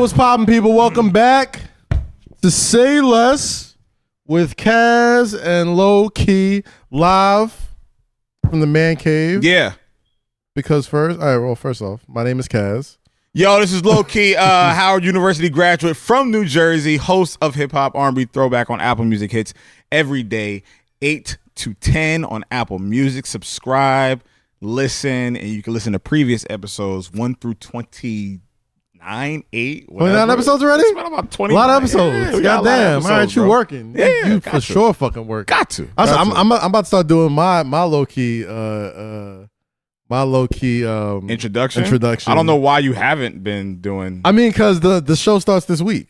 what's poppin', people? Welcome back to Say Less with Kaz and Lowkey live from the ManCave. Yeah. Because first off, my name is Kaz. Yo, this is Lowkey, Howard University graduate from New Jersey, host of Hip Hop R&B Throwback on Apple Music Hits every day, 8 to 10 on Apple Music. Subscribe, listen, and you can listen to previous episodes 1 through 29, 8, whatever. 29 episodes already? It's been about 20. A lot of episodes. Goddamn. All right, you working. Yeah, you for sure fucking working. Got to. I'm about to start doing my Lowkey introduction. I don't know why you haven't been doing. I mean, because the show starts this week.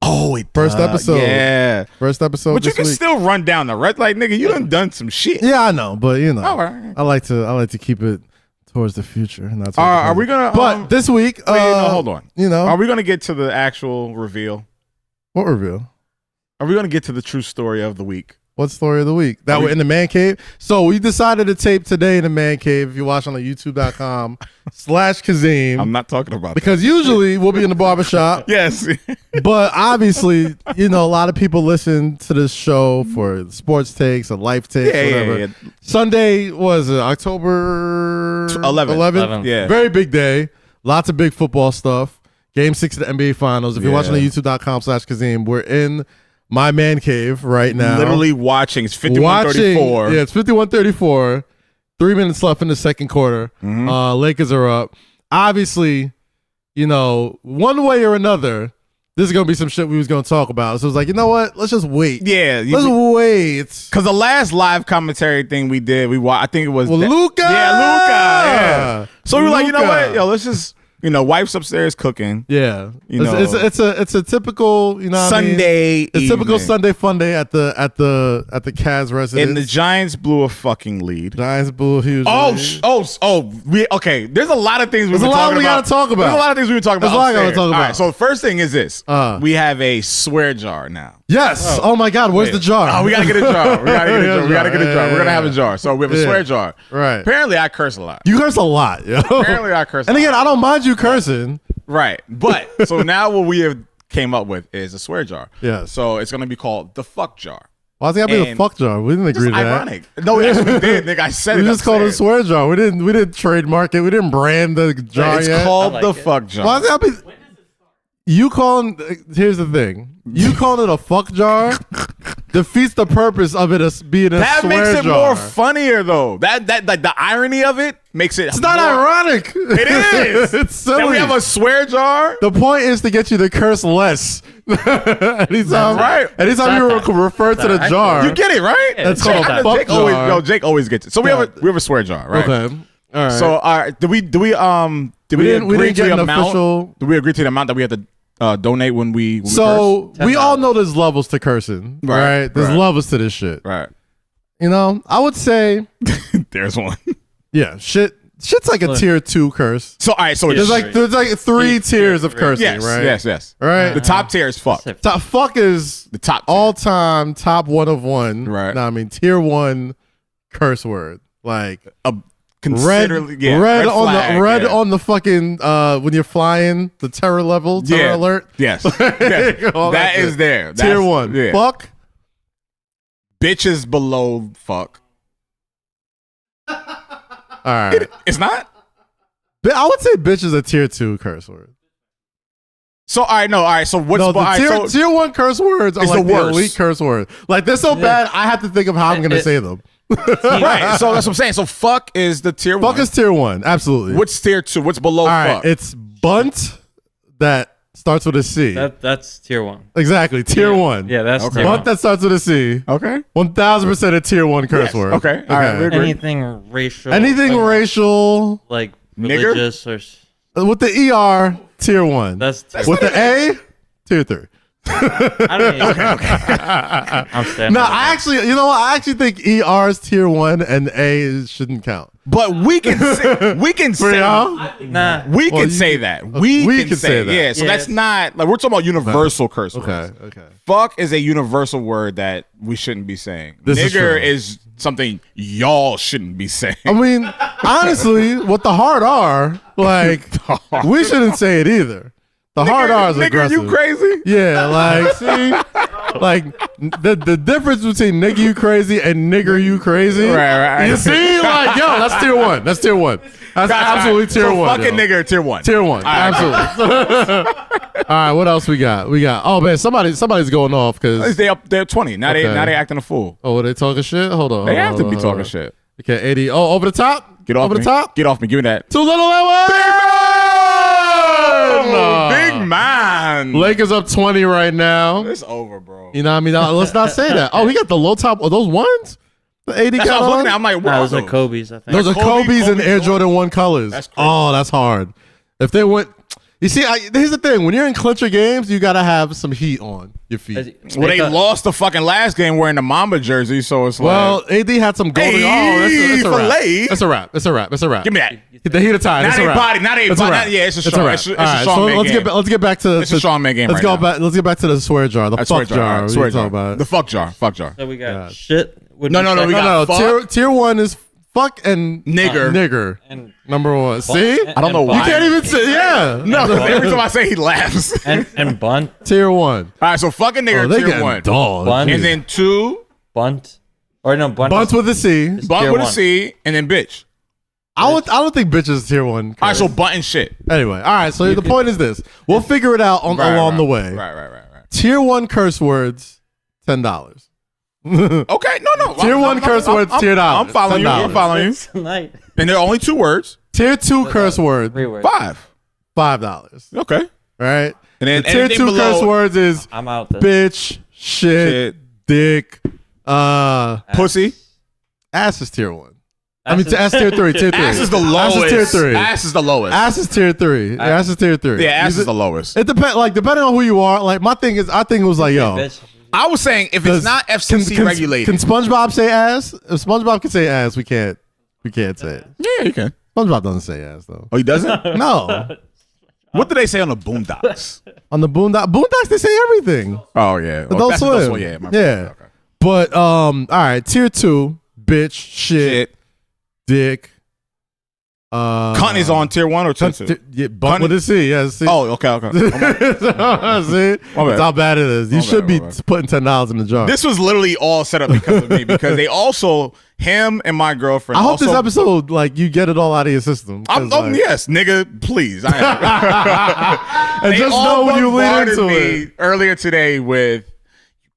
Oh, first episode. Yeah. First episode. But you can still run down the red. Like, nigga, you done some shit. Yeah, I know, but you know, all right. I like to keep it towards the future, and that's. Are we gonna? But this week, no, hold on. You know, are we gonna get to the actual reveal? What reveal? Are we gonna get to the true story of the week? What story of the week? That we're in the ManCave. So we decided to tape today in the ManCave. If you watch on the youtube.com/Kazim. I'm not talking about because usually we'll be in the barbershop. Yes. But obviously, you know, a lot of people listen to this show for sports takes or life takes, whatever. Yeah. Sunday was October 11th. Yeah. Very big day. Lots of big football stuff. Game 6 of the NBA Finals. If you're watching on youtube.com/Kazim, we're in my ManCave right now. Literally watching. It's 51:34. Yeah, it's 51:34. 3 minutes left in the second quarter. Mm-hmm. Lakers are up. Obviously, you know, one way or another, this is going to be some shit we was going to talk about. So it was like, you know what? Let's just wait. Yeah. Let's wait. Because the last live commentary thing we did, I think it was... Luka! Yeah, Luka. Yeah. So we were like, you know what? Yo, let's just... You know, wife's upstairs cooking. Yeah, you know, it's a typical, you know, Sunday. It's typical Sunday fun day at the Kaz residence. And the Giants blew a fucking lead. Giants blew a huge. Okay. There's a lot of things we gotta talk about. There's a lot of things we were talking about. There's a lot we gotta talk about. All right, so the first thing is this: we have a swear jar now. Yes. Oh my God, where's the jar? Oh, we gotta get a jar. We gotta get a jar. We're gonna have a jar. So we have a swear jar. Right. Apparently, I curse a lot. You curse a lot. Yo. Apparently, I curse. And again, I don't mind you cursing. Right. But so now what we have came up with is a swear jar. Yeah. So it's gonna be called the fuck jar. Why's it gotta be the fuck jar? We didn't agree to ironic. that. No, we actually did, nigga. I said we it. We just called it a swear jar. We didn't trademark it. We didn't brand the jar it's yet. It's called the fuck jar. Why's it gotta be? You calling? Here's the thing. You calling it a fuck jar defeats the purpose of it as being a swear jar. That makes it more funnier though. That like the irony of it makes it. It's not ironic. It is. It's silly. That we have a swear jar. The point is to get you to curse less. Anytime you refer to the jar, you get it right. That's called a fuck jar. Jake always gets it. So we have a swear jar, right? Okay. All right. So did we agree to the amount? Did we agree to the amount that we had to donate when we so we all know there's levels to cursing, right? There's levels to this shit, right? You know, I would say there's one. Yeah, shit's like a tier 2 curse. So all right, so there's like 3 tiers of cursing, right? Yes. All right. The top tier is fuck. Fuck is the top all time top 1 of 1. Right. No, I mean tier 1 curse word, like a. Red on the fucking when you're flying, the terror level, terror alert. Yes. That is there. That's, tier 1. Yeah. Fuck. Bitches below fuck. All right. It's not? I would say bitch is a tier 2 curse word. So all right. So what's tier 1 curse words are like the elite curse word. Like they're so bad, I have to think of how I'm gonna say them. Right, so that's what I'm saying. So fuck is the tier 1. Fuck is tier 1, absolutely. What's tier 2? What's below fuck? It's bunt that starts with a C. That's tier 1. Exactly, tier 1. Yeah, that's tier 1. Bunt that starts with a C. Okay. 1000% a tier 1 curse word. Okay. All right. Anything racial. Racial. Like religious or with the ER, tier 1. That's with the A, tier 3. I don't even, I'm standing. No, I actually think ER is tier 1 and A shouldn't count. But we can say we can say that. We can say that. Yeah, so that's not like we're talking about universal curse words. Okay. Fuck is a universal word that we shouldn't be saying. Nigger is something y'all shouldn't be saying. I mean, honestly, what the hard are, like we shouldn't say it either. The hard R is nigga, aggressive. you crazy? Yeah, like see, like the difference between nigga you crazy and nigger you crazy. Right. You see, like yo, that's tier one. That's tier one. That's absolutely tier so one. Fucking nigga, tier one. Tier one. Absolutely. All right, what else we got? Oh man, somebody's going off because They're 20. Now they acting a fool. Oh, are they talking shit? Hold on. They have to be talking shit. Okay, Eddie. Oh, over the top. Get off over me. the top. Get off me. Give me that. Too little that Big man. Lakers up 20 right now. It's over, bro. You know what I mean? Let's not say that. Oh, he got the low top. Are those ones? The 80 That's got what I was on? looking at. I'm like, what Nah, are those are Kobe's, I think. Those are Kobe's and Air Jordan 1 colors. That's crazy. Oh, that's hard. If they went... You see, here's the thing. When you're in clincher games, you got to have some heat on your feet. Well, they lost the fucking last game wearing the Mamba jersey, so it's like... Well, AD had some golden... Hey, that's a wrap. filet. That's a wrap. That's a wrap. That's a wrap. Give me that. The heat of time. Not That's a a wrap. body. Not a That's body. wrap. Yeah, it's a That's Sean. wrap. It's a All right, Sean so May game. let's get back to... It's a Sean May game Let's right now. Let's get back to the swear jar. The fuck jar. Swear What are you talking jar. about? The fuck jar. Fuck jar. So we got God. shit. Would No, be no, no, second. we got fuck. Tier one is fuck and Nigger. And number one. See? and- I don't know and why. You can't even say, yeah. No, because every time I say he laughs. and bunt, Tier one. All right, so fucking nigger, Oh, they tier getting one. dogs. Bunt. And then two, bunt, or no bunt. Bunts with a C. is bunt tier with a one. C, and then bitch. I don't think bitch is tier one. All right, so bunt and shit. Anyway, all right. So the point is this: we'll figure it out along the way. Right. Tier one curse words, $10. Okay, no. Tier one curse words, $10. I'm following you. I'm $10. following you. Tonight. And there are only 2 words. Tier two curse word, 3 words. 5. $5. Okay. Right. And then Tier anything two below curse words is I'm out there. bitch, shit, dick, pussy. ass is tier one. I mean, ass tier three. Tier three. Ass is the lowest. Ass is tier three. Ass is the lowest. Ass is tier three. Ass is tier three. Yeah, ass is the lowest. It depends. Like depending on who you are. Like my thing is, I think it was like, yo, Bitch. I was saying if it's not FCC regulated. Can SpongeBob say ass? If SpongeBob can say ass, we can't say it. Yeah, you can. SpongeBob doesn't say ass though. Oh, he doesn't? No. What do they say on the Boondocks? On the Boondocks, they say everything. Oh, yeah. Adult Swim. Yeah. Yeah. Okay. But all right, tier two, bitch, shit. Dick. Cunt is on tier 1 or tier 2? Yeah, bunt with a C. Yeah, see. Oh, okay. See, bad. that's how bad it is. You My should bad, be my bad. putting $10 in the jar. This was literally all set up because of me. Because they also, him and my girlfriend. I hope also, this episode, like, you get it all out of your system. 'cause, like, yes, nigga, please. and They just all know when you lean bombarded into me it. earlier today with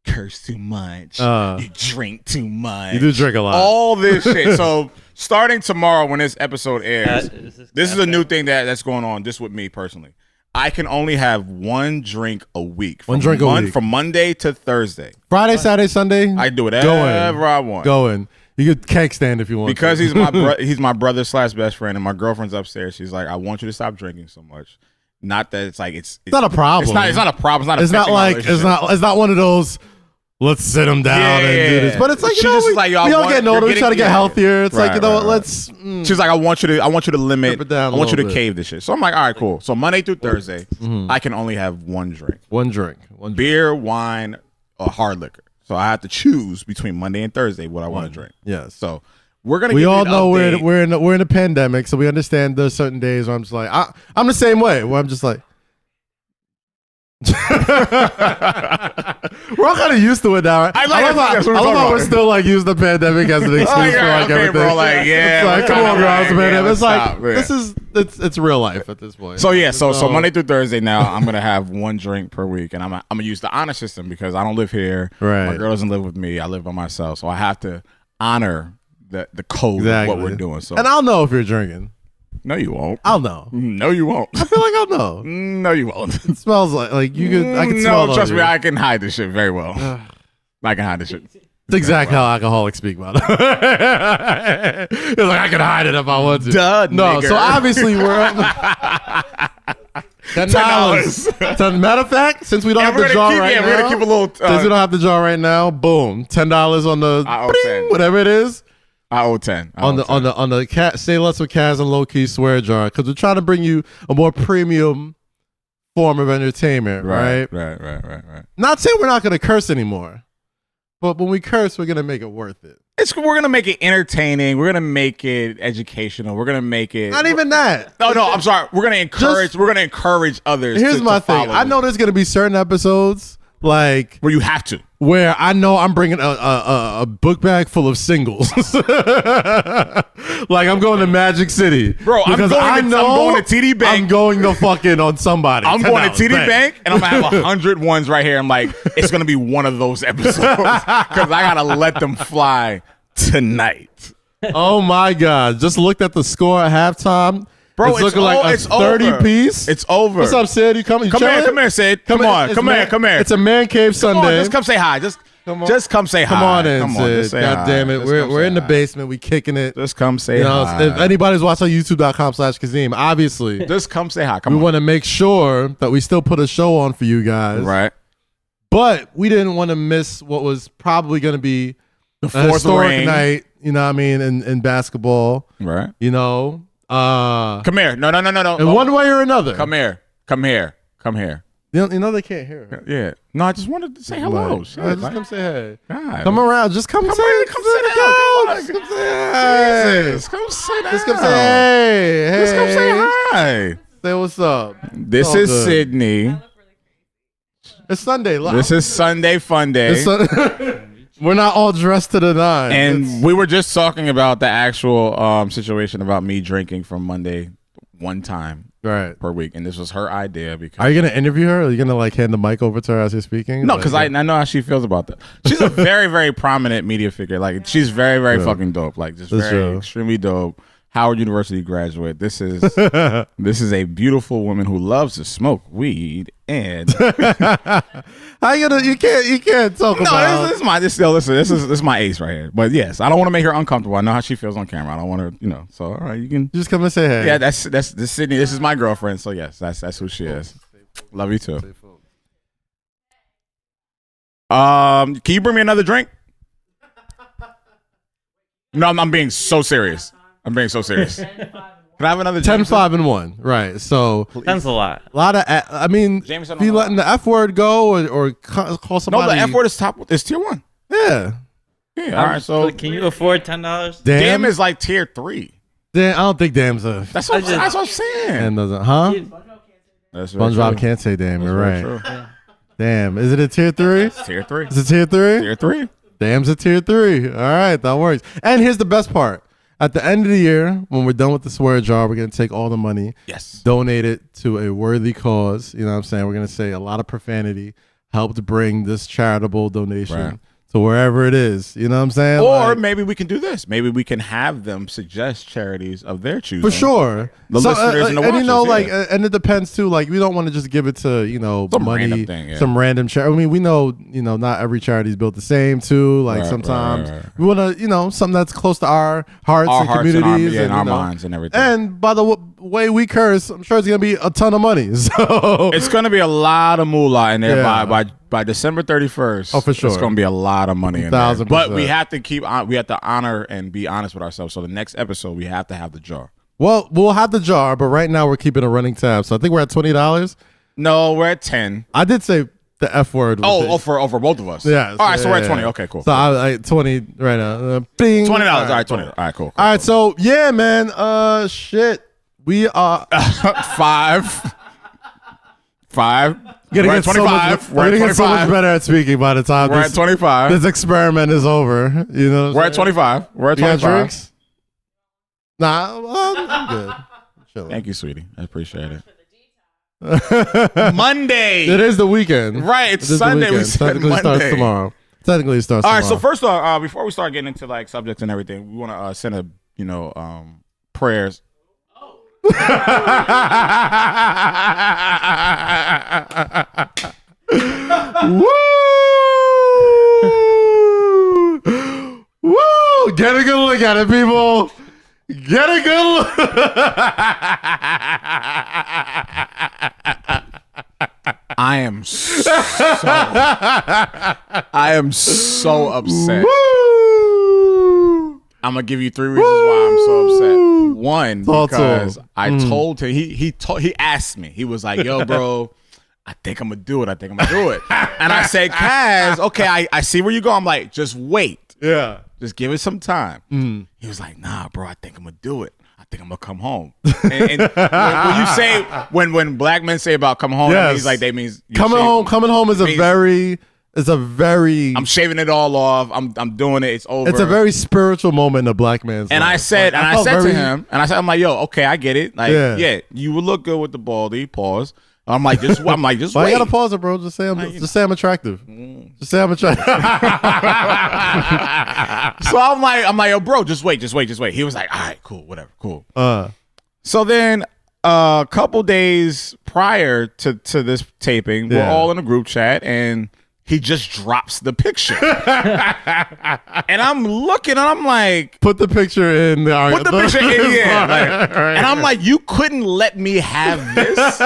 you curse too much, Uh. you drink too much, You do drink a lot. all this shit. So starting tomorrow when this episode airs, this is a new thing that's going on. Just with me personally, I can only have 1 drink a week. One drink a week. from Monday to Thursday. Friday, Saturday, Sunday. I do whatever I want. Go in. You could keg stand if you want. Because to. he's my brother / best friend, and my girlfriend's upstairs. She's like, I want you to stop drinking so much. Not that it's like it's not a problem. It's not a problem. It's It's not affecting our like relationship. it's not one of those. Let's sit them down and do this. But it's like, She you know, just we, is like, yo, we I all want- getting you're older. We getting- try to get yeah. healthier. It's like, Right, you know what? right. Let's. She's like, I want you to limit. Strip it down I a want you to little bit. cave this shit. So I'm like, all right, cool. So Monday through Thursday, I can only have 1 drink: One drink. One drink. beer, wine, or hard liquor. So I have to choose between Monday and Thursday what I want to drink. Yes. So we're gonna. We give you all an know update. we're in a pandemic, so we understand there's certain days where I'm just like I'm the same way. Where I'm just like. We're all kind of used to it now. Right? I like that's what I we're love talking how we're about. still like using the pandemic as an excuse Oh, for yeah, like okay, everything. bro, like, yeah, it's like let's come stop, on, bro, it's the yeah, pandemic. let's It's like stop, yeah. this is it's real life at this point. So yeah, so So- Monday through Thursday now I'm gonna have 1 drink per week, and I'm gonna use the honor system because I don't live here. Right. My girl doesn't live with me. I live by myself, so I have to honor the code of what we're doing. So and I'll know if you're drinking. no, you won't. I'll know. No, you won't. I feel like I'll know. No, you won't. It smells like you could. I can smell. No, it trust on me, you. I can hide this shit very well. I can hide this shit. It's exactly how alcoholics speak about it. It's like I can hide it if I want to. Duh, no, nigger. so obviously we're up $10. Matter of fact, since we don't have we're the gonna jar keep- right yeah, now, we're gonna keep a little, since we don't have the jar right now, boom, $10 on the I owe bing, 10. whatever it is. I owe 10. On the cat say less with Kaz and Lowkey swear jar because we're trying to bring you a more premium form of entertainment, right? Right. Not saying we're not going to curse anymore, but when we curse, we're gonna make it worth it. We're gonna make it entertaining. We're gonna make it educational. We're gonna make it. Not even that. No, I'm sorry. We're gonna encourage others. Here's my thing. I know there's gonna be certain episodes like where you have to. Where I know I'm bringing a book bag full of singles. Like I'm going to Magic City. Bro, I'm going to TD Bank. I'm going to fucking on somebody. I'm going to TD Bank and I'm going to have 100 ones right here. I'm like, it's going to be one of those episodes because I got to let them fly tonight. Oh my God. Just looked at the score at halftime. Bro, it's looking like a 30 piece. It's over. What's up, Sid? You coming? Come here, Sid. Come on. Come here. It's a ManCave Sunday. Just come say hi. Just come say hi. Come on in, Sid. God damn it. We're in the basement. We kicking it. Just come say hi. If anybody's watching on youtube.com/Kazim, obviously. Just come say hi. We want to make sure that we still put a show on for you guys. Right. But we didn't want to miss what was probably going to be the fourth historic night, you know what I mean, in basketball. Right. You know. Come here. No. In one way or another. Come here. You know they can't hear her. Yeah. No, I just wanted to say hello. Just come say hey. God. Come around. Just come say hey. Come say hi. Just come say hey. Just come say hi. Say what's up. This is Sydney. It's Sunday. This is Sunday Fun Day. We're not all dressed to the nine. And we were just talking about the actual situation about me drinking from Monday one time per week. And this was her idea. Because are you going to interview her? Or are you going to like hand the mic over to her as you're speaking? No, because I know how she feels about that. She's a very, very prominent media figure. Like she's very, very fucking dope. Like just very extremely dope. Howard University graduate. This is a beautiful woman who loves to smoke weed and how you gonna you can't talk about this is my ace right here. But yes, I don't want to make her uncomfortable. I know how she feels on camera. I don't want her, so all right, you can just come and say hey. Yeah, that's Sydney. This is my girlfriend. So yes, that's who she is. Love you too. Can you bring me another drink? No, I'm being so serious. Can I have another 10, 5, and 1? Right. So 10's a lot. A lot of. I mean, Jameson be letting the F word go or call somebody. No, the F word is is tier 1. Yeah. All right. So can you afford $10? Damn is like tier 3. Damn, I don't think damn's a. That's what I'm saying. Damn doesn't, huh? SpongeBob can't say damn. You're right. Yeah. Damn. Is it a tier 3? It's tier 3. Is it tier 3? Tier 3. Damn's a tier 3. All right, that works. And here's the best part. At the end of the year, when we're done with the swear jar, we're going to take all the money, donate it to a worthy cause. You know what I'm saying? We're going to say a lot of profanity helped bring this charitable donation to wherever it is. You know what I'm saying? Or maybe we can do this. Maybe we can have them suggest charities of their choosing. For sure. The listeners and the watchers. And and it depends too. Like we don't want to just give it to some money, random thing, some random charity. I mean, we know not every charity is built the same too. Like sometimes we want to something that's close to our hearts and communities and our minds and everything. And by the way we curse, I'm sure it's gonna be a ton of money. So it's gonna be a lot of moolah in there by December 31st. Oh, for sure. It's gonna be a lot of money in there. 1,000%. But we have to honor and be honest with ourselves. So the next episode we have to have the jar. Well, we'll have the jar, but right now we're keeping a running tab. So I think we're at $20. No, we're at 10. I did say the F word. For both of us. Yeah. All right, so we're at 20. Okay, cool. So I 20 right now. Bing. $20. All right, 20. All right, cool. All right, so yeah, man. Shit. We are 5. We're at 25. We're gonna get so much better at speaking by the time we're at 25. This experiment is over. You know, we're at 25. We're at 25. You got drinks? Nah, I'm good. Chilling. Thank you, sweetie. I appreciate it. Monday. It is the weekend. Right. It's Sunday. We Technically Monday. Starts tomorrow. Technically it starts tomorrow. All right. So first off, before we start getting into like subjects and everything, we want to send prayers. Woo! Woo! Get a good look at it, people. Get a good look. I am so upset. Woo! I'm gonna give you 3 reasons why I'm so upset. One, because I told him he asked me. He was like, "Yo, bro, I think I'm gonna do it. I think I'm gonna do it. And I said, Kaz, okay, I see where you go. I'm like, just wait. Yeah. Just give it some time. He was like, nah, bro, I think I'm gonna do it. I think I'm gonna come home. And when you say when black men say about come home, that means like they means coming home. Coming home is a very. I'm shaving it all off. I'm doing it. It's over. It's a very spiritual moment in a black man's life. I said to him, I'm like, yo, okay, I get it. Like, yeah, you would look good with the Baldie. Pause. I'm like, just wait. Why you gotta pause it, bro? Just say I'm attractive. Just say I'm attractive. So I'm like, yo, bro, just wait. He was like, all right, cool, whatever, cool. So then a couple days prior to this taping, we're all in a group chat, and he just drops the picture. And I'm looking, and I'm like, put the picture in. Put the picture in, yeah. Like, and I'm like, you couldn't let me have this?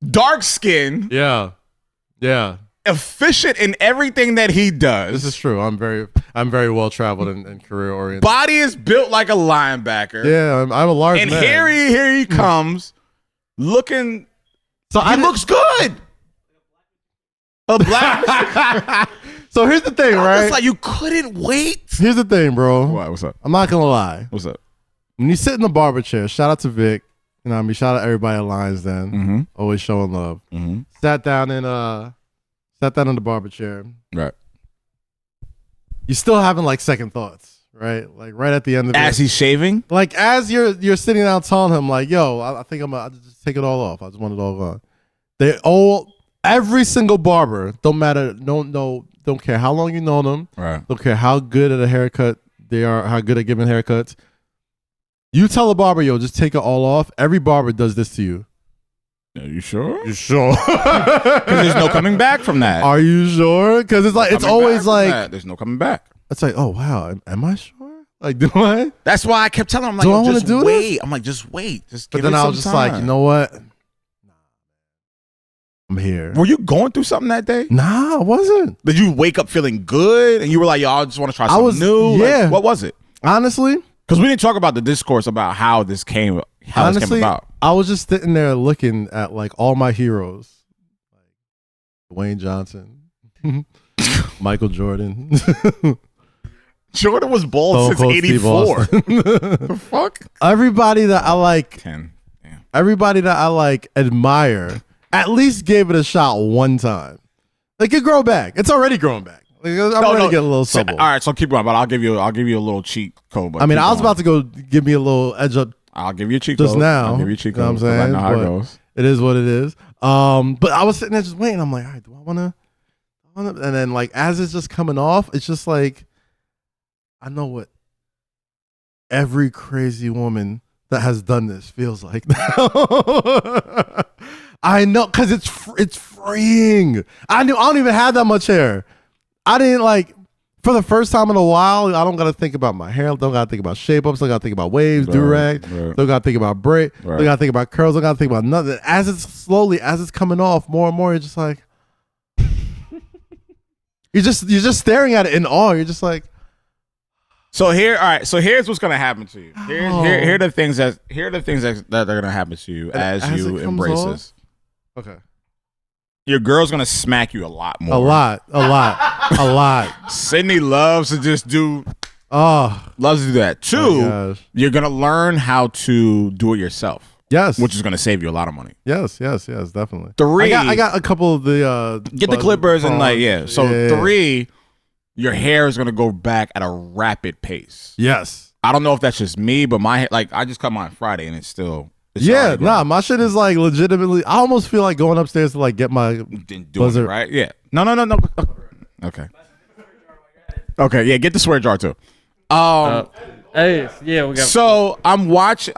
Dark skin. Yeah. Efficient in everything that he does. This is true. I'm very well traveled and career oriented. Body is built like a linebacker. Yeah, I'm a large man. And here he comes, looking. So he looks good. A black. So here's the thing, right? It's like you couldn't wait. Here's the thing, bro. What? What's up? I'm not gonna lie. What's up? When you sit in the barber chair, shout out to Vic. You know what I mean? Shout out everybody at Lions Den. Mm-hmm. Always showing love. Mm-hmm. Sat down in the barber chair. Right. You still having like second thoughts, right? Like right at the end of it. As he's shaving? Like as you're sitting down telling him, like, yo, I think I'll just take it all off. I just want it all gone. Every single barber, don't matter, don't care how long you know them, right? Don't care how good at a haircut they are, how good at giving haircuts. You tell a barber, yo, just take it all off. Every barber does this to you. Are you sure? You sure? Because there's no coming back from that. Are you sure? Because it's like, it's always like, there's no coming back. It's like, oh wow, am I sure? Like, do I? That's why I kept telling him, do I want to do wait. This? I'm like, just wait. Just but give then it I some was just time. like, you know what? I'm here. Were you going through something that day? Nah, I wasn't. Did you wake up feeling good and you were like, yo, I just want to try something new? Yeah. Like, what was it? Honestly, because we didn't talk about the discourse about how this came about. I was just sitting there looking at like all my heroes, like Dwayne Johnson, Michael Jordan. Jordan was bald since '84. The fuck? Everybody that I like, 10. Damn. Everybody that I like admire, at least gave it a shot one time. Like it grow back. It's already growing back. Like, I'm ready to get a little supple. All right, so keep going, but I'll give you a little cheat code. I mean, I was about to go give me a little edge up. I'll give you a cheat code. Just now. I'll give you a cheat code. You know what I'm saying? I know how it goes. It is what it is. But I was sitting there just waiting. I'm like, all right, do I want to? And then like as it's just coming off, it's just like, I know what every crazy woman that has done this feels like. I know, because it's freeing. I don't even have that much hair. I didn't like, for the first time in a while, I don't got to think about my hair. Don't got to think about shape ups. Don't got to think about waves, do-rag. Right. Don't got to think about braid. Right. Don't got to think about curls. Don't got to think about nothing. As it's coming off more and more, you're just like, you're just staring at it in awe. You're just like, so here, all right. So here's what's gonna happen to you. Here are the things that are gonna happen to you as you embrace this. Okay. Your girl's gonna smack you a lot more. A lot. Sydney loves to just do. Loves to do that. 2, you're gonna learn how to do it yourself. Yes. Which is gonna save you a lot of money. Yes, definitely. 3, I got a couple of the get the clippers and like So 3, your hair is gonna go back at a rapid pace. Yes. I don't know if that's just me, but my hair, like I just cut mine Friday and it's still. My shit is like legitimately. I almost feel like going upstairs to like get my buzzer. It, right? Yeah. No. Okay. Okay. Yeah. Get the swear jar too. Hey. Yeah. We got. So I'm watching.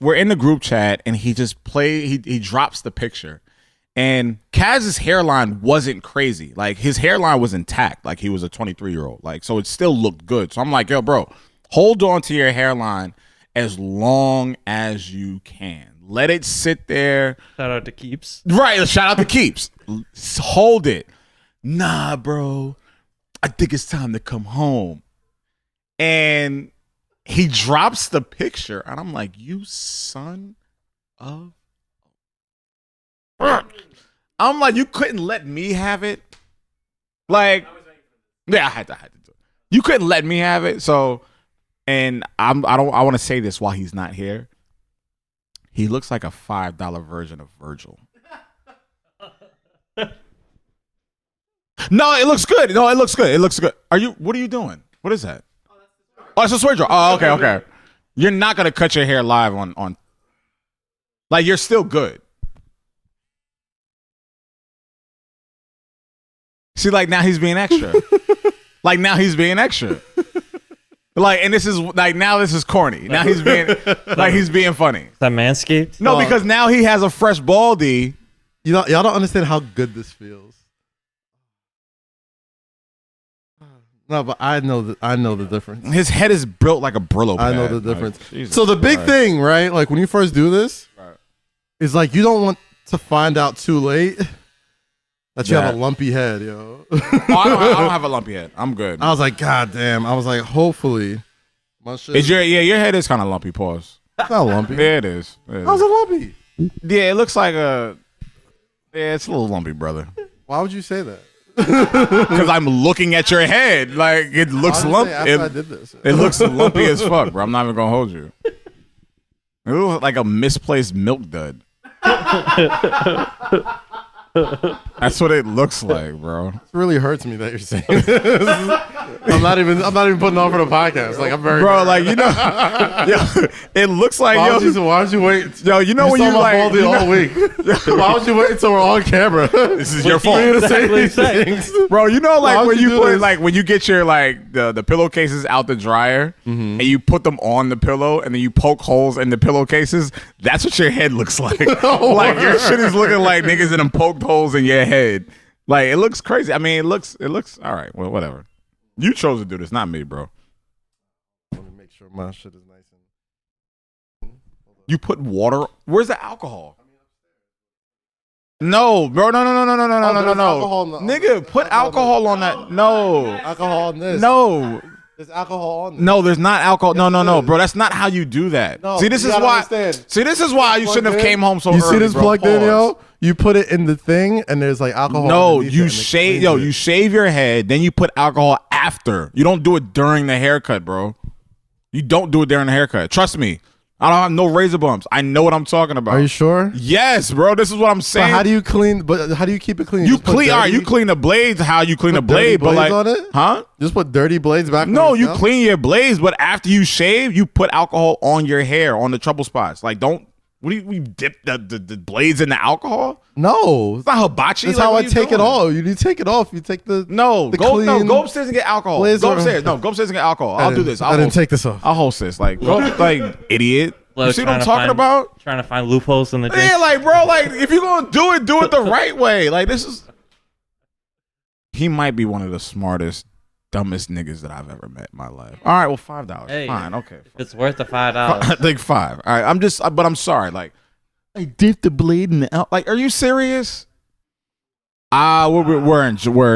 We're in the group chat and he just he drops the picture, and Kaz's hairline wasn't crazy. Like his hairline was intact. Like he was a 23-year-old. Like so it still looked good. So I'm like, yo, bro, hold on to your hairline as long as you can. Let it sit there. Shout out to Keeps. Right. Shout out to Keeps. Hold it. Nah, bro. I think it's time to come home. And he drops the picture. And I'm like, you son of. I'm like, you couldn't let me have it. Like, yeah, I had to do it. You couldn't let me have it. So, and I want to say this while he's not here. He looks like a $5 version of Virgil. No, it looks good. No, it looks good. It looks good. What are you doing? What is that? Oh, it's a swear jar. Oh, okay. You're not gonna cut your hair live on. Like, you're still good. See, like, now he's being extra. Like, and this is like, now this is corny. Now he's being like, he's being funny. Is that Manscaped? No, because now he has a fresh Baldie. Y'all don't understand how good this feels. No, but I know the difference. His head is built like a Brillo pad. I know the difference. Like, so the big thing, right? Like, when you first do this, is like, you don't want to find out too late that you have a lumpy head, yo. I don't have a lumpy head. I'm good. I was like, God damn. I was like, hopefully, my shit. Your head is kind of lumpy. Pause. It's not lumpy. Yeah, it is. How's it lumpy? Yeah, it looks like it's a little lumpy, brother. Why would you say that? Because I'm looking at your head. Like, it looks lumpy. I did this. It looks lumpy as fuck, bro. I'm not even gonna hold you. It looks like a misplaced milk dud. That's what it looks like, bro. It really hurts me that you're saying this. I'm not even putting on for the podcast. Like, I'm very bro, like, you know, yo, it looks like why would you wait? Yo, you know when you like Baldie all week. Why would you wait until we're on camera? This is your fault. Bro, you know, like, when you put like, when you get your like the pillowcases out the dryer and you put them on the pillow and then you poke holes in the pillowcases, that's what your head looks like. Like, your shit is looking like niggas in them poked holes in your head. Like, it looks crazy. I mean, it looks all right. Well, whatever. You chose to do this, not me, bro. Let me make sure my shit is nice and. You put water. Where's the alcohol? No, bro. No. Nigga, put alcohol on that. No. Alcohol on this. No. There's alcohol on this. No, there's not alcohol. No, bro. That's not how you do that. No, see, this is why. Understand. See, this is why you shouldn't have came home so early. You see this bro. plugged in, Pause. yo? You put it in the thing, and there's like alcohol. No, you shave. Yo, you shave your head, then you put alcohol after. You don't do it during the haircut, bro. You don't do it during the haircut. Trust me. I don't have no razor bumps. I know what I'm talking about. Are you sure? Yes, bro. This is what I'm saying. But how do you clean? But how do you keep it clean? You clean. All right, you clean the blades. How you clean the blade? But like, on it? huh? Just put dirty blades back. No, on you clean your blades, but after you shave, you put alcohol on your hair on the trouble spots. Like, don't. What do you dip the blades in the alcohol? No, it's not hibachi. That's like, how I take it off. You take it off. You take the go upstairs and get alcohol. Blades go upstairs. No, go upstairs and get alcohol. I'll do this. I didn't take this off. I'll host this. Like, go, like, idiot. You see what I'm talking about? Trying to find loopholes in the drink. Yeah, like, bro, like, if you're gonna do it the right way. Like, this is. He might be one of the smartest, dumbest niggas that I've ever met in my life. All right, well, $5. Hey, fine, okay. If it's worth the $5. I think $5. All right, but I'm sorry. Like, I dipped the blade in the like. Are you serious? We're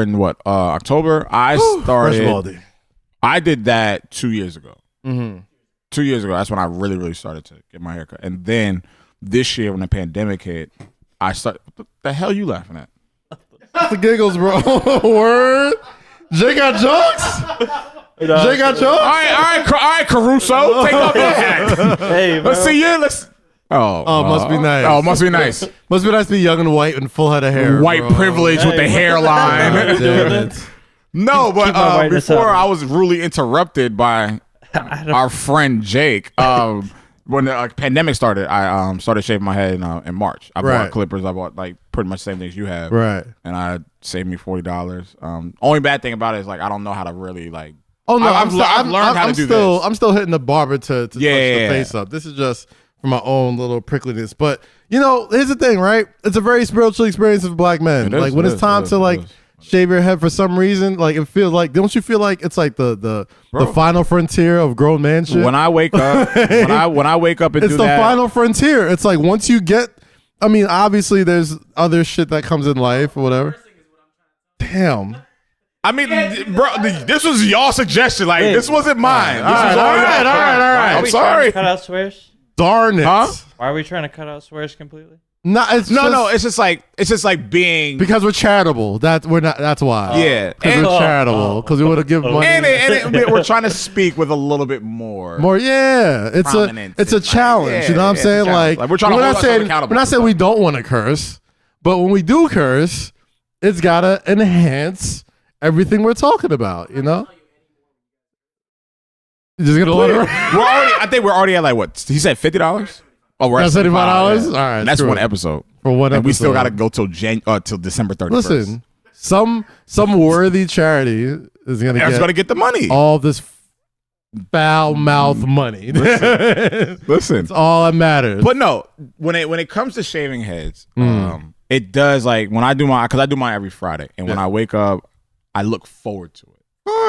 in what? October. I started. I did that 2 years ago. 2 years ago, that's when I really, really started to get my hair cut. And then this year, when the pandemic hit, I started. What the hell are you laughing at? That's the giggles, bro. Word. Jay got jokes. Jay got jokes. All right, Caruso, take off your hat. Hey, bro. Let's see you. Let's. Oh, must be nice. Oh, must be nice. Must be nice to be young and white and full head of hair. White bro. privilege with the hairline. Damn it. No, Keep my but whiteness before up. I was rudely interrupted by our friend Jake. When the pandemic started, I started shaving my head in March. I bought clippers. I bought like pretty much the same things you have. Right. And I saved me $40. Only bad thing about it is like I don't know how to really like. Oh no, I've learned how to do this. I'm still hitting the barber to touch the face up. This is just for my own little prickliness. But you know, here's the thing, right? It's a very spiritual experience for black men. Like when it's time to like shave your head for some reason, like it feels like. Don't you feel like it's like the final frontier of grown man shit? When I wake up, when I wake up and it's do the that, final frontier. It's like once you get. I mean, obviously, there's other shit that comes in life or whatever. Damn. I mean, bro, this was y'all suggestion. Like, this wasn't mine. All right. Why are I'm we sorry. trying to cut out swears? Darn it. Huh? Why are we trying to cut out swears completely? No, it's just like being because we're charitable. That's why. Yeah, because we're charitable. Because we want to give money. And we're trying to speak with a little bit more. Yeah. It's a challenge. You know what I'm saying? Like we're trying to hold ourselves accountable. We're not saying we don't want to curse, but when we do curse, it's gotta enhance everything we're talking about. You know. You're just gonna let it. I think we're already at like what he said, $50. Oh, we're at $75. Yeah. All right, and that's one episode. For one episode, and we still got to go till December 31st. Listen, some worthy charity is gonna get the money. All this foul mouth money. Listen, it's all that matters. But no, when it comes to shaving heads, it does like when I do because I do mine every Friday, and when I wake up, I look forward to it.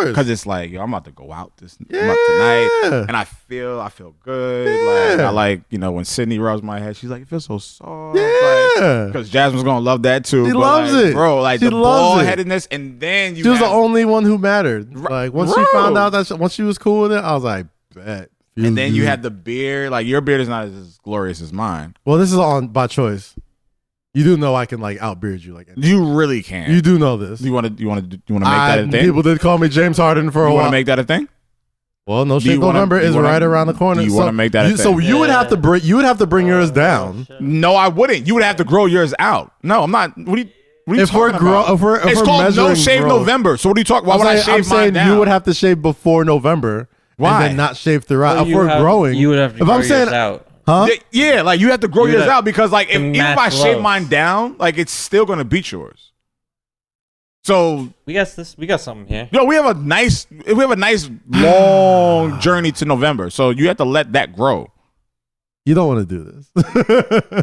Because it's like, yo, I'm about to go out tonight, and I feel good. Yeah. Like when Sydney rubs my head, she's like, it feels so soft. Yeah, because Jasmine's gonna love that too. She loves it, bro. Like she the bald headedness, and then she was the only one who mattered. Like once she found out that once she was cool with it, I was like, bet. And then you had the beard. Like your beard is not as glorious as mine. Well, this is on by choice. You do know I can like outbeard you like anything. You really can. You do know this. You want to make that a thing? People did call me James Harden for a while. You want to make that a thing? Well, No Shave November is right around the corner. You want to make that a thing? So you would have to bring yours down. No, I wouldn't. You would have to grow yours out. No, I'm not. What are you talking about? It's called No Shave November. So what are you talking? Why would I shave mine down? You would have to shave before November. Why? And then not shave throughout. If we're growing, you would have to grow yours out. Huh? Yeah, like you have to grow yours out because like even if I shave mine down, like it's still gonna beat yours. So we got something here. Yo, we have a nice long journey to November. So you have to let that grow. You don't want to do this.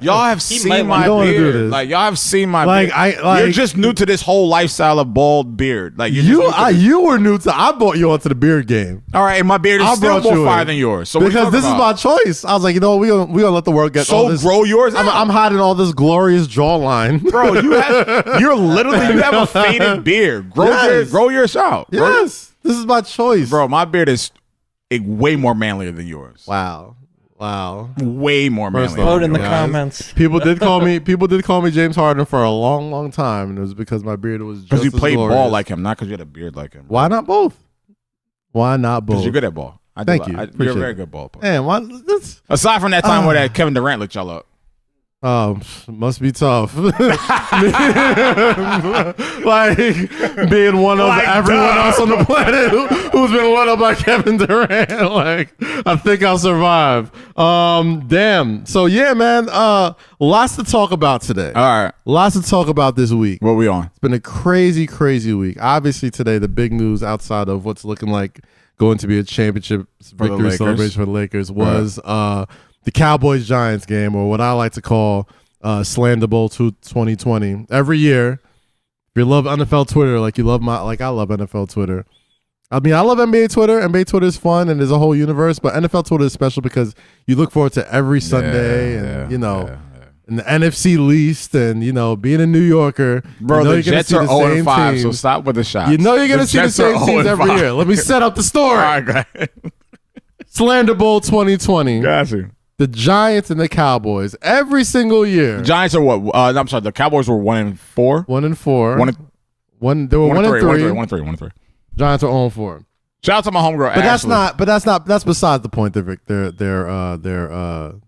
Y'all have seen my beard. Like y'all have seen my beard. You're just new to this whole lifestyle of bald beard. Like you were new to. I brought you onto the beard game. All right, and my beard is still more fire than yours. So because this is my choice. I was like, we gonna let the world get. So all this. Grow yours. I'm hiding all this glorious jawline, bro. You have a faded beard. Grow yours out. Yes, this is my choice, bro. My beard is way more manlier than yours. Wow. Way more manly. Vote in the comments. People did call me James Harden for a long, long time, and it was because my beard was just because you played glorious. ball like him, not because you had a beard like him. Why not both? Because you're good at ball. Thank you. You're a very good ball player. Man, aside from that time where that Kevin Durant looked y'all up. Must be tough. Like being one of everyone else on the planet who's been one up by Kevin Durant. Like, I think I'll survive. Damn. So yeah, man. Lots to talk about today. All right. Lots to talk about this week. What we on? It's been a crazy, crazy week. Obviously today, the big news outside of what's looking like going to be a championship victory celebration for the Lakers was the Cowboys Giants game, or what I like to call Slander Bowl 2020. Every year, if you love NFL Twitter, like I love NFL Twitter. I mean, I love NBA Twitter. NBA Twitter is fun and there's a whole universe, but NFL Twitter is special because you look forward to every Sunday and and the NFC least, and being a New Yorker, bro. The Jets are 0-5, so stop with the shots. You know you're gonna see the same teams every year. Let me set up the story. All right, go ahead. Slander Bowl 2020. Got you. The Giants and the Cowboys every single year. The Giants are what? I'm sorry. The Cowboys were 1-4. 1-4. They were 1-3. 1-3. Giants are 0-4. Shout out to my homegirl. But that's beside the point.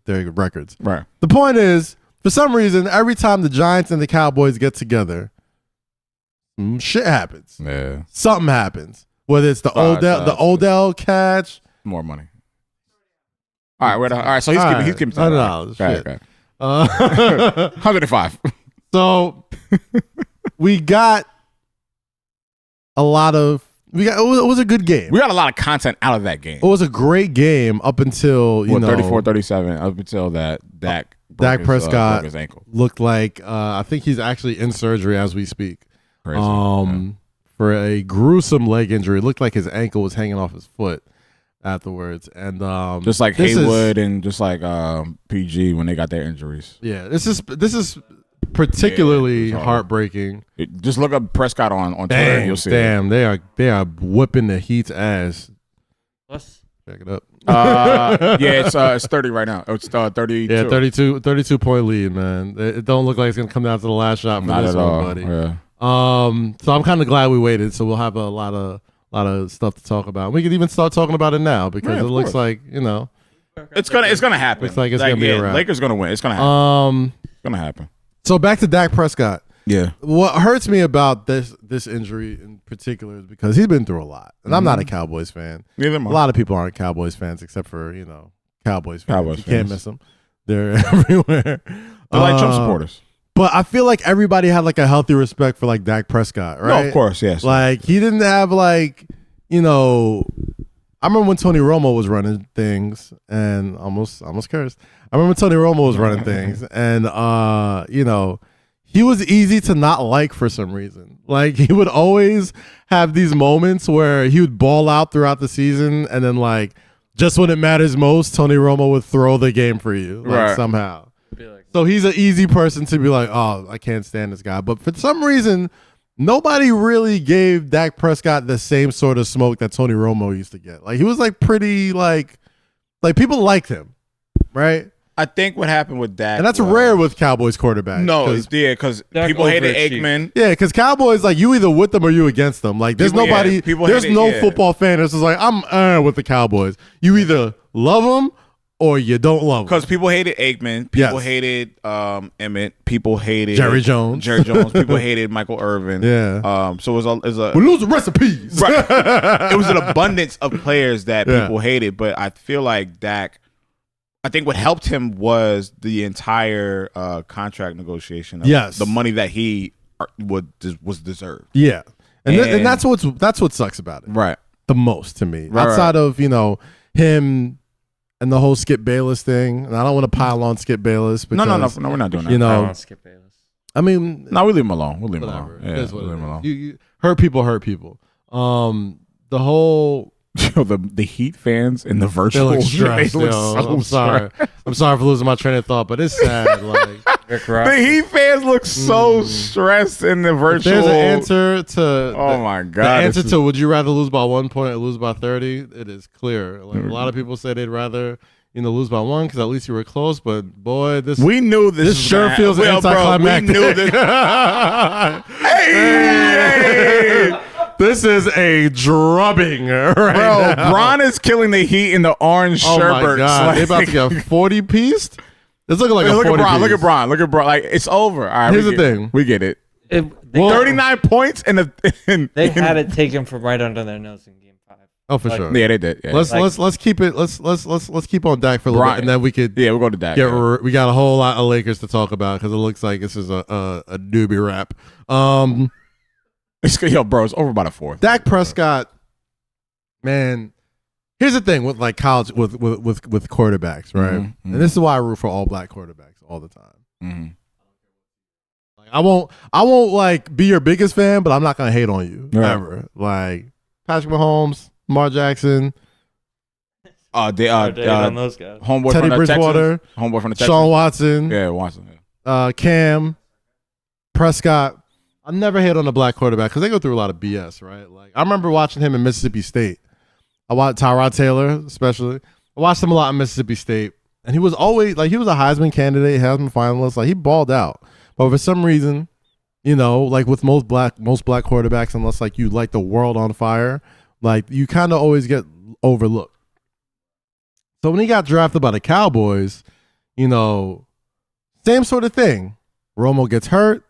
Their records. Right. The point is, for some reason, every time the Giants and the Cowboys get together, shit happens. Yeah. Something happens. Whether it's the Odell catch. More money. All right, so he's keeping $100. Okay. 105. So we got a lot of. It was a good game. We got a lot of content out of that game. It was a great game up until 34-37. Up until that Dak Prescott broke his ankle. Looked like I think he's actually in surgery as we speak. Crazy. For a gruesome leg injury. It looked like his ankle was hanging off his foot afterwards, and just like Haywood and just like PG when they got their injuries. Yeah, this is particularly heartbreaking. Just look up Prescott on Twitter, and you'll see. Damn, they are whipping the Heat's ass. Check it up. It's 30 right now. It's 32. Yeah, 32 point lead, man. It don't look like it's gonna come down to the last shot for Not this at one, all. buddy. Yeah. So I'm kind of glad we waited. So we'll have a lot of stuff to talk about. We could even start talking about it now because it looks like it's gonna happen. Looks like it's gonna be a wrap. Lakers gonna win. It's gonna happen. It's gonna happen. So back to Dak Prescott. Yeah. What hurts me about this injury in particular is because he's been through a lot, and I'm not a Cowboys fan. Neither am I. A lot of people aren't Cowboys fans except for Cowboys fans. Cowboys You can't fans. miss them. They're everywhere. They're like Trump supporters. But I feel like everybody had like a healthy respect for like Dak Prescott, right? No, of course, yes. Like he didn't have like I remember when Tony Romo was running things, and almost cursed. I remember Tony Romo was running things, and he was easy to not like for some reason. Like he would always have these moments where he would ball out throughout the season, and then like just when it matters most, Tony Romo would throw the game for you, like somehow. So he's an easy person to be like, oh, I can't stand this guy. But for some reason, nobody really gave Dak Prescott the same sort of smoke that Tony Romo used to get. Like he was like pretty like people liked him, right? I think what happened with Dak, and that's rare with Cowboys quarterbacks. No, because people hated Aikman. Yeah, because Cowboys like you either with them or you against them. Like there's there's no football fan that's just like I'm with the Cowboys. You either love them or you don't love them. Because people hated Aikman, people hated Emmett, people hated Jerry Jones, people hated Michael Irvin. Yeah. So it was a we lose the recipes. Right. It was an abundance of players that people hated, but I feel like Dak. I think what helped him was the entire contract negotiation. Of the money that he was deserved. Yeah, and that's what sucks about it. Right. The most to me, right, outside of him and the whole Skip Bayless thing. And I don't want to pile on Skip Bayless. Because, no, we're not doing that. Skip Bayless. I mean, no, we leave him alone. We'll leave him whatever. alone. Yeah, it is what we'll it leave him alone. You hurt people. The whole. the Heat fans in the virtual. They look stressed. I'm sorry. I'm sorry for losing my train of thought, but it's sad. Like the Heat fans look so stressed in the virtual. There's an answer to. Oh my god! The answer to would you rather lose by 1 point or lose by 30? It is clear. Like a lot of people say they'd rather lose by 1 because at least you were close. But boy, we knew this sure feels anticlimactic. We knew this. Hey! This is a drubbing, right? Bro, Bron is killing the Heat in the orange Sherbert. Oh my god, they about to get 40-pieced? It's looking like a 40 piece. Look at Bron. Like, it's over. All right, here's the thing. We get it. 39 points in they had it taken from right under their nose in game 5. Oh, for sure. Yeah, they did. Yeah. Let's keep it. Let's keep on Dak for a little bit, and then we could. Yeah, we'll go to Dak. We got a whole lot of Lakers to talk about because it looks like this is a doobie wrap. Yo, bro, it's over by the 4th. Dak Prescott, man. Here's the thing with like college with quarterbacks, right? Mm-hmm. And this is why I root for all black quarterbacks all the time. Mm-hmm. Like, I won't like be your biggest fan, but I'm not gonna hate on you ever. Like Patrick Mahomes, Lamar Jackson, on those guys. Homeboy Teddy from Bridgewater, Texas. Homeboy from the Texas. Sean Watson, Watson. Cam, Prescott. I never hate on a black quarterback because they go through a lot of BS, right? Like I remember watching him in Mississippi State. I watched Tyrod Taylor, especially. I watched him a lot in Mississippi State, and he was always like he was a Heisman candidate, Heisman finalist. Like he balled out, but for some reason, like with most black quarterbacks, unless like you light the world on fire, like you kind of always get overlooked. So when he got drafted by the Cowboys, same sort of thing. Romo gets hurt.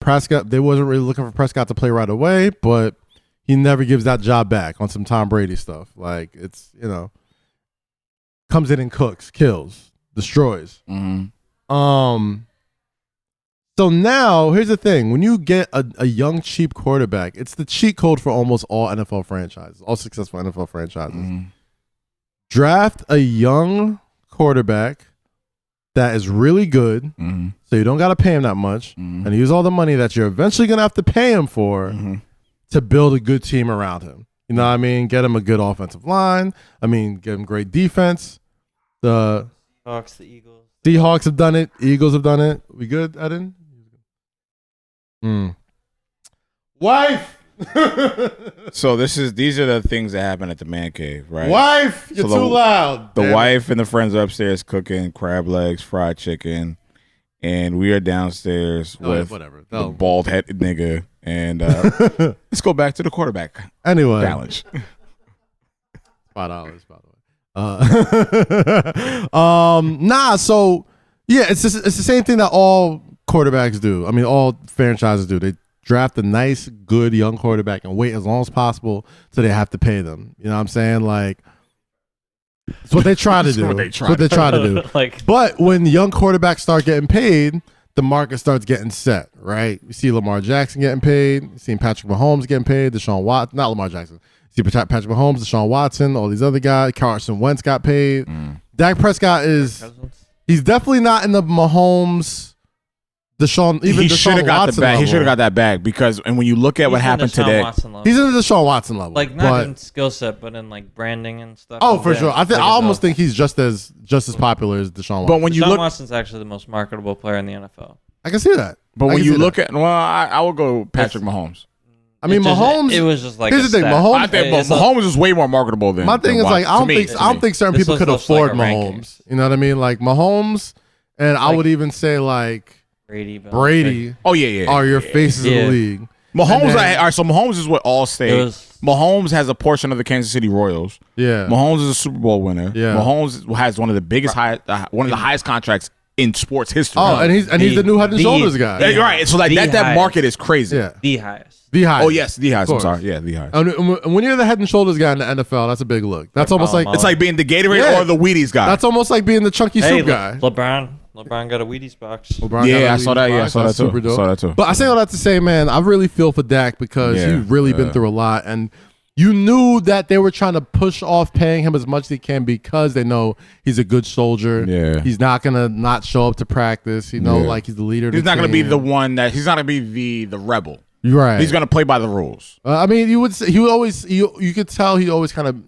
Prescott, they wasn't really looking for Prescott to play right away, but he never gives that job back on some Tom Brady stuff. Like it's, comes in and cooks, kills, destroys. Mm-hmm. So now here's the thing. When you get a young, cheap quarterback, it's the cheat code for almost all NFL franchises, all successful NFL franchises. Mm-hmm. Draft a young quarterback that is really good, so you don't got to pay him that much, and use all the money that you're eventually going to have to pay him for to build a good team around him. You know what I mean? Get him a good offensive line. I mean, get him great defense. The Hawks, the Eagles. Seahawks have done it. Eagles have done it. We good, Eddin? Wife! So these are the things that happen at the man cave, right? Wife, you're too loud. The wife and the friends are upstairs cooking crab legs, fried chicken, and we are downstairs with the bald head nigga. And let's go back to the quarterback. Anyway, challenge. $5, by the way. Nah. So yeah, it's the same thing that all quarterbacks do. I mean, all franchises do. They draft a nice, good young quarterback and wait as long as possible so they have to pay them. You know what I'm saying? Like, it's what they try to do. It's what they try to do. But when young quarterbacks start getting paid, the market starts getting set, right? You see Lamar Jackson getting paid. You see Patrick Mahomes getting paid. Deshaun Watson, not Lamar Jackson. You see Patrick Mahomes, Deshaun Watson, all these other guys. Carson Wentz got paid. Dak Prescott he's definitely not in the Mahomes. He should have got the bag. He should have got that bag because, and when you look at what happened today, he's in the Deshaun Watson level. Like not in skill set, but in like branding and stuff. Oh, for sure. I almost think he's just as popular as Deshaun Watson. But when Deshaun Watson's actually the most marketable player in the NFL. I can see that. But when you look at, I will go Patrick Mahomes. I mean, Mahomes. It was just like. Here's the thing. I think Mahomes is way more marketable than. My thing is like I don't think certain people could afford Mahomes. You know what I mean? Like Mahomes, and I would even say like. Brady. Oh yeah. Are your faces of the league. Mahomes. All right, so Mahomes is what Allstate. Mahomes has a portion of the Kansas City Royals. Yeah. Mahomes is a Super Bowl winner. Yeah. Mahomes has one of the biggest, one of the highest contracts in sports history. Oh, and he's the new Head and Shoulders guy. Yeah, right. So like that market is crazy. Yeah. The highest. Oh yes, the highest. I'm sorry. Yeah, the highest. And when you're the Head and Shoulders guy in the NFL, that's a big look. That's almost like it's like being the Gatorade or the Wheaties guy. That's almost like being the chunky soup guy. LeBron got a Wheaties box. I saw that. Yeah, I saw that too. But I say all that to say, man, I really feel for Dak because he's really been through a lot, and you knew that they were trying to push off paying him as much as they can because they know he's a good soldier. Yeah, he's not gonna not show up to practice. You know, like he's the leader. He's not gonna be the one that. He's not gonna be the rebel. Right. He's gonna play by the rules. I mean, you would say you could tell he always kind of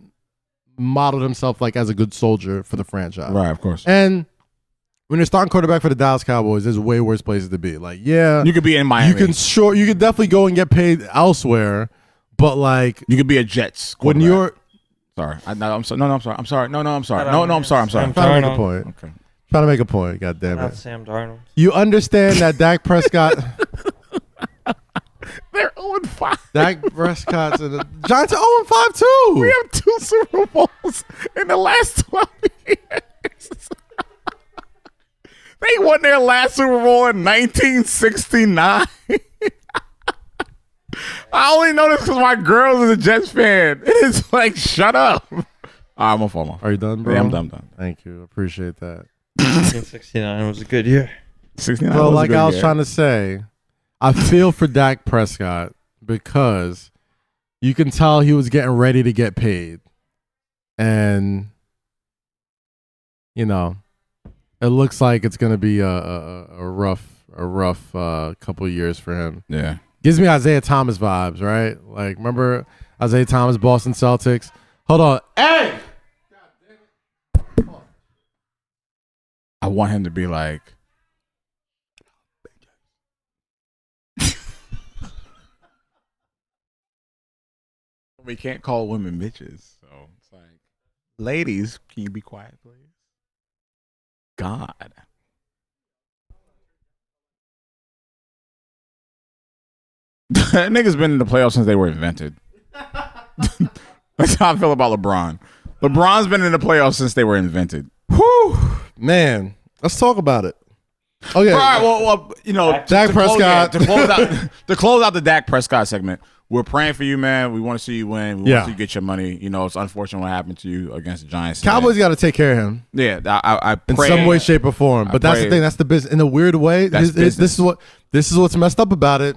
modeled himself like as a good soldier for the franchise. Right, of course. And when you're starting quarterback for the Dallas Cowboys, there's way worse places to be. Like, yeah, you could be in Miami. You could definitely go and get paid elsewhere, but like you could be a Jets when you're. Sorry, I'm sorry. I'm sorry. I'm sorry. I'm sorry. I'm sorry. I'm trying to make a point. Okay. Trying to make a point. God damn it. Not Sam Darnold. You understand that Dak Prescott. They're 0-5. Dak Prescott's and the Giants are 0-5 too. We have 2 Super Bowls in the last 12 years. They won their last Super Bowl in 1969. I only know this because my girl is a Jets fan. It's like, shut up. I'm a former. Are you done, bro? Yeah, I'm done. Thank you. Appreciate that. 1969 was a good year. 69. Well, like I was trying to say, I feel for Dak Prescott because you can tell he was getting ready to get paid. And, you know, it looks like it's going to be a rough couple of years for him. Yeah. Gives me Isaiah Thomas vibes, right? Like, remember Isaiah Thomas, Boston Celtics? Hold on. Hey! I want him to be like, we can't call women bitches. So it's like, ladies, can you be quiet, please? God. That nigga's been in the playoffs since they were invented. That's how I feel about LeBron. LeBron's been in the playoffs since they were invented. Whew, man. Let's talk about it. Okay. All right. Well, you know, Dak Prescott. To close out the Dak Prescott segment, we're praying for you, man. We want to see you win. We want to see you get your money. You know, it's unfortunate what happened to you against the Giants. Cowboys got to take care of him. Yeah, I pray, in some way, shape, or form. But that's the thing. That's the business. In a weird way, this is what's messed up about it.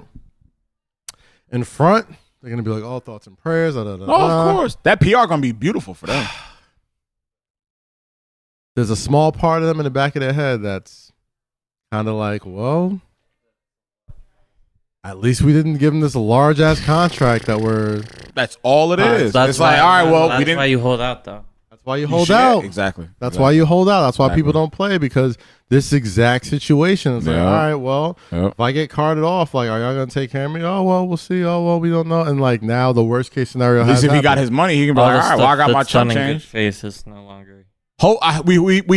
In front, they're gonna be like, "Oh, thoughts and prayers." Oh, of course, that PR gonna be beautiful for them. There's a small part of them in the back of their head that's kind of like, well, at least we didn't give them this large ass contract that we're. That's all it is. That's it's why, like, all right, well, that's we didn't. That's why you hold out, though. why you hold out. Exactly. That's why you hold out. That's why people don't play, because this exact situation. It's like, all right, well, if I get carted off, like, are y'all gonna take care of me? Oh well, we'll see. Oh well, we don't know. And like now, the worst case scenario. At least if he got his money, he can be like, all right, well, I got my chump change. Face is no longer. We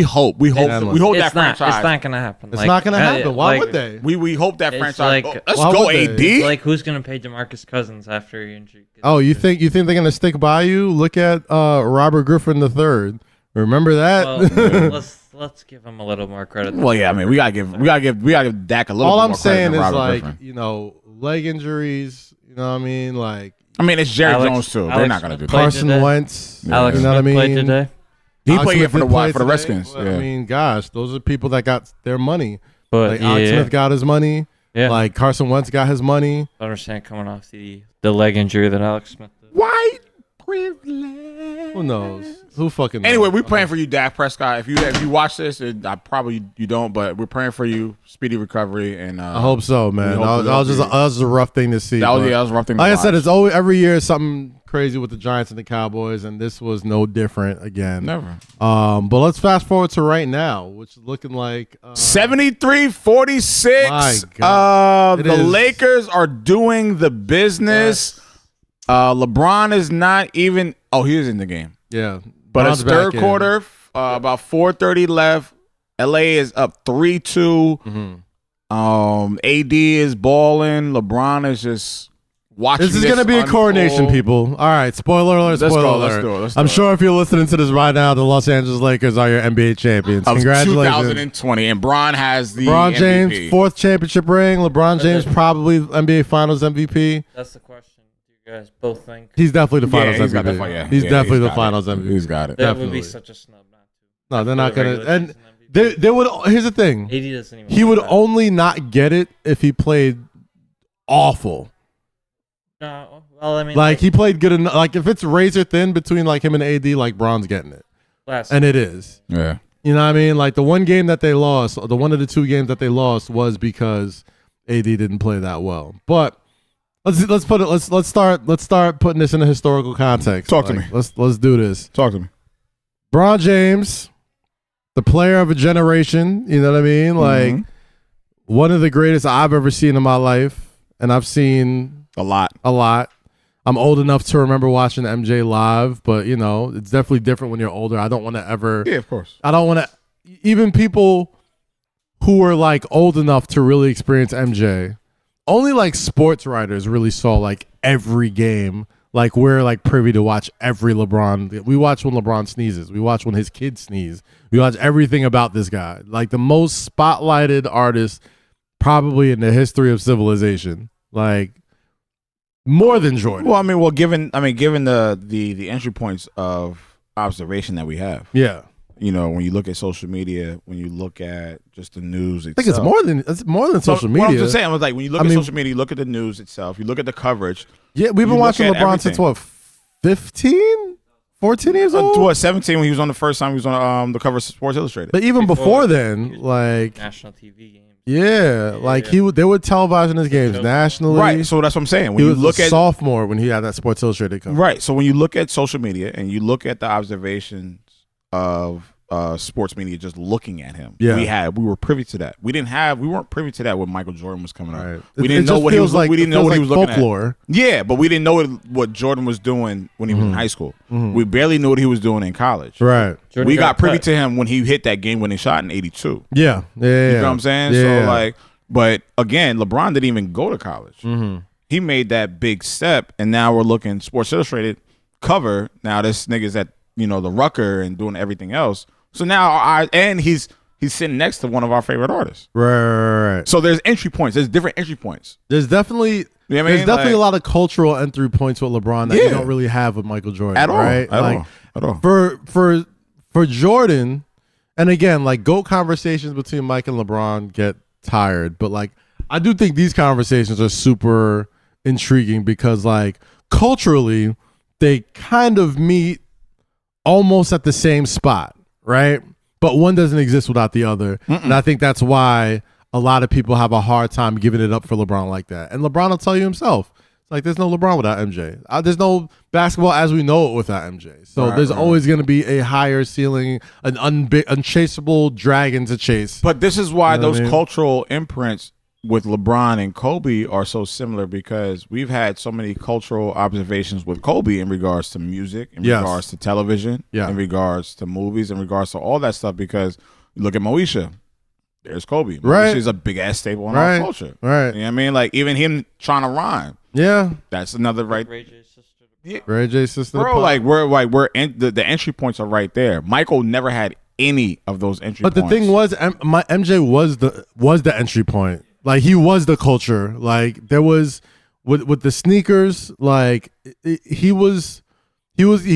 hope that franchise. It's not gonna happen. It's not gonna happen. Why would they? We hope that franchise. Like, let's go, AD. It's like, who's gonna pay DeMarcus Cousins after he injured? Oh, you think they're gonna stick by you? Look at Robert Griffin III. Remember that? Well, let's give him a little more credit. Well, yeah, I mean, we gotta give Dak a little. All bit I'm more saying credit is, than like, Griffin. leg injuries. You know what I mean? Like, I mean, it's Jerry Jones too. They're not gonna do that. Carson Wentz. Alex you know what I mean? played today. He played for the Redskins. Well, I mean, gosh, those are people that got their money. But like, Alex Smith got his money. Yeah. Like, Carson Wentz got his money. I understand coming off the leg injury that Alex Smith did. White privilege. Who knows? Who fucking knows? Anyway, we're praying for you, Dak Prescott. If you watch this, I probably you don't, but we're praying for you, speedy recovery, and I hope so, man. That was a rough thing to see. That was a rough thing. Like I said, it's always every year something crazy with the Giants and the Cowboys, and this was no different again. Never. But let's fast forward to right now, which is looking like 73-46. My God. The Lakers are doing the business. LeBron is not even. Oh, he is in the game. Yeah, but it's third quarter. About 4:30 left. LA is up 3-2. AD is balling. LeBron is just watching. This is going to be a coronation, people. All right, spoiler alert. Spoiler alert. Let's do I'm it. sure if you're listening to this right now, the Los Angeles Lakers are your NBA champions. Of Congratulations. 2020, and Bron has the LeBron James, MVP. 4th championship ring. LeBron James probably NBA Finals MVP. That's the question. Do you guys both think He's definitely the Finals he's MVP. got He's definitely the Finals MVP. He's got it. that would be such a snub not to? No, they're not The going regular to. And season MVP. they would. Here's the thing. AD doesn't even. He would that. only not get it if he played awful. No, well, I mean, Like, he played good enough. Like, if it's razor thin between like him and AD, like, Bron's getting it, and it is. Yeah. You know what I mean? Like, the one game that they lost, the one of the two games that they lost was because AD didn't play that well. But let's put it. Let's start putting this in a historical context. Talk to me. Let's do this. Talk to me. LeBron James, the player of a generation. You know what I mean? Like, one of the greatest I've ever seen in my life, and I've seen a lot. I'm old enough to remember watching MJ live, but you know, it's definitely different when you're older. I don't want to ever. Yeah, of course. I don't want to. Even people who were like old enough to really experience MJ, only like sports writers really saw like every game. Like, we're like privy to watch every LeBron. We watch when LeBron sneezes. We watch when his kids sneeze. We watch everything about this guy. Like, the most spotlighted artist probably in the history of civilization. Like, more than Jordan. Well, given the entry points of observation that we have. Yeah. You know, when you look at social media, when you look at just the news itself. I think it's more than social media. What I'm just saying, I was like, when you look at social media, you look at the news itself, you look at the coverage. Yeah, we've been watching LeBron since what, 15? 14 years old? What, 17 when he was on the first time he was on the cover of Sports Illustrated. But even before then, like national TV games. Yeah, like they would televise his games nationally. Right, so that's what I'm saying. When he you was look a at sophomore when he had that Sports Illustrated cover. Right, so when you look at social media and you look at the observations of sports media just looking at him, we were privy to that. We weren't privy to that when Michael Jordan was coming out. We didn't know what he was. We didn't know what he was looking at. Yeah, but we didn't know what Jordan was doing when he was in high school. We barely knew what he was doing in college. Right. We got privy to him when he hit that game-winning shot in '82. Yeah. You know what I'm saying? So like, but again, LeBron didn't even go to college. He made that big step, and now we're looking Sports Illustrated cover. Now this nigga's at the Rucker and doing everything else. So now he's sitting next to one of our favorite artists. Right. So there's entry points. There's different entry points. There's definitely there's definitely a lot of cultural entry points with LeBron that you don't really have with Michael Jordan. At all. Right? At all. For Jordan, and again, like, GOAT conversations between Mike and LeBron get tired, but like, I do think these conversations are super intriguing because, like, culturally they kind of meet almost at the same spot, right? But one doesn't exist without the other. And I think that's why a lot of people have a hard time giving it up for LeBron like that. And LeBron will tell you himself. It's Like there's no LeBron without MJ. There's no basketball as we know it without MJ. So there's always going to be a higher ceiling, an unchaseable dragon to chase. But this is why those cultural imprints with LeBron and Kobe are so similar, because we've had so many cultural observations with Kobe in regards to music, in regards to television, in regards to movies, in regards to all that stuff. Because look at Moesha. There's Kobe. Moesha is a big ass staple in our culture. Right. You know what I mean? Like even him trying to rhyme. Yeah. That's another Ray J's sister. Yeah. Ray J's sister. Bro, the entry points are right there. Michael never had any of those entry points. But the thing was, my MJ was the entry point. Like he was the culture. Like there was with the sneakers. Like he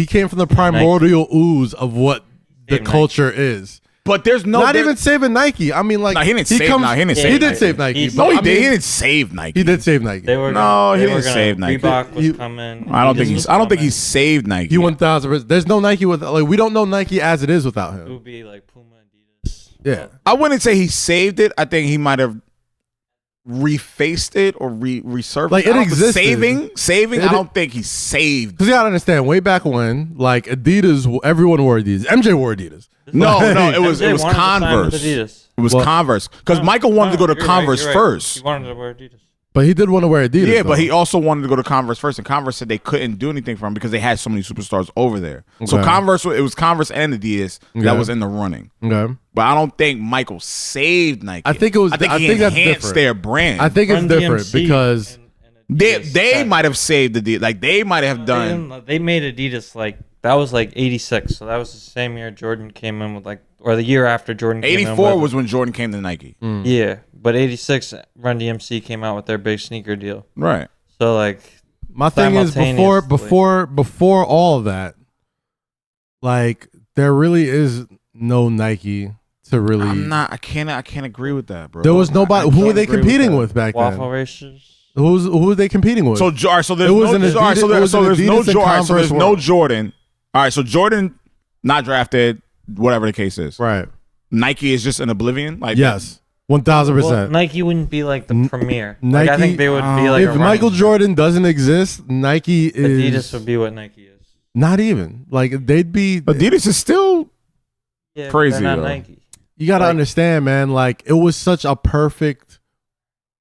came from the primordial ooze of what the culture is. But there's not even saving Nike. I mean, like he didn't save Nike. He did save Nike. No, he didn't save Nike. He did save Nike. He didn't save Nike. Reebok was coming. I don't think he saved Nike. He 1,000%. There's no Nike we don't know Nike as it is without him. It would be like Puma, Adidas. Yeah, I wouldn't say he saved it. I think he might have refaced it or resurfaced. Like it existed. Saving. I don't think he saved. Because you gotta understand, way back when, like Adidas, everyone wore Adidas. MJ wore Adidas. No, it was Converse. It was Converse because Michael wanted to go to Converse first. He wanted to wear Adidas. But he did want to wear Adidas. Yeah, though. but he also wanted to go to Converse first, and Converse said they couldn't do anything for him because they had so many superstars over there. Okay. So it was Converse and Adidas that was in the running. Okay. But I don't think Michael saved Nike. I think he enhanced their brand. I think it's different because they might have saved Adidas. Like they might have done. They made Adidas like. That was like 86, so that was the same year Jordan came in with or the year after Jordan came in. 84 was when Jordan came to Nike. Yeah, but 86, Run DMC came out with their big sneaker deal. Right. So my thing is before all of that, like there really is no Nike to really. I can't agree with that, bro. There was nobody. Who were they competing with back then? Waffle Racers. Who were they competing with? So there's no Jordan. All right, so Jordan not drafted, whatever the case is. Right. Nike is just in oblivion. Yes, 1,000%. Well, Nike wouldn't be like the premier. Nike, I think they would be like. If Michael Jordan doesn't exist, Nike is. Adidas would be what Nike is. Not even they'd be. Adidas is still crazy. They're not though. Nike. You gotta understand, man. Like it was such a perfect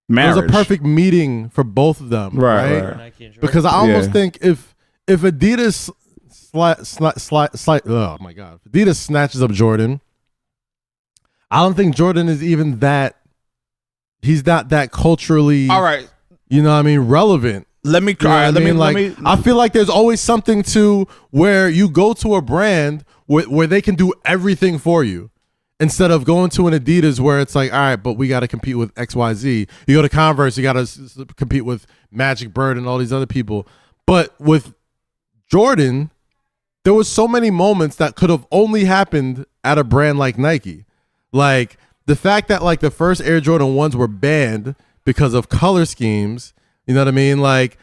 marriage. It was a perfect meeting for both of them, right? Because I almost think if Adidas oh my god, if Adidas snatches up Jordan, I don't think Jordan is even that. He's not that culturally. All right, you know what I mean, relevant. Let me cry. I feel like there's always something to where you go to a brand where they can do everything for you. Instead of going to an Adidas where it's like, all right, but we got to compete with XYZ. You go to Converse, you got to compete with Magic Bird and all these other people. But with Jordan, there was so many moments that could have only happened at a brand like Nike. Like the fact that like the first Air Jordan 1s were banned because of color schemes, you know what I mean? Like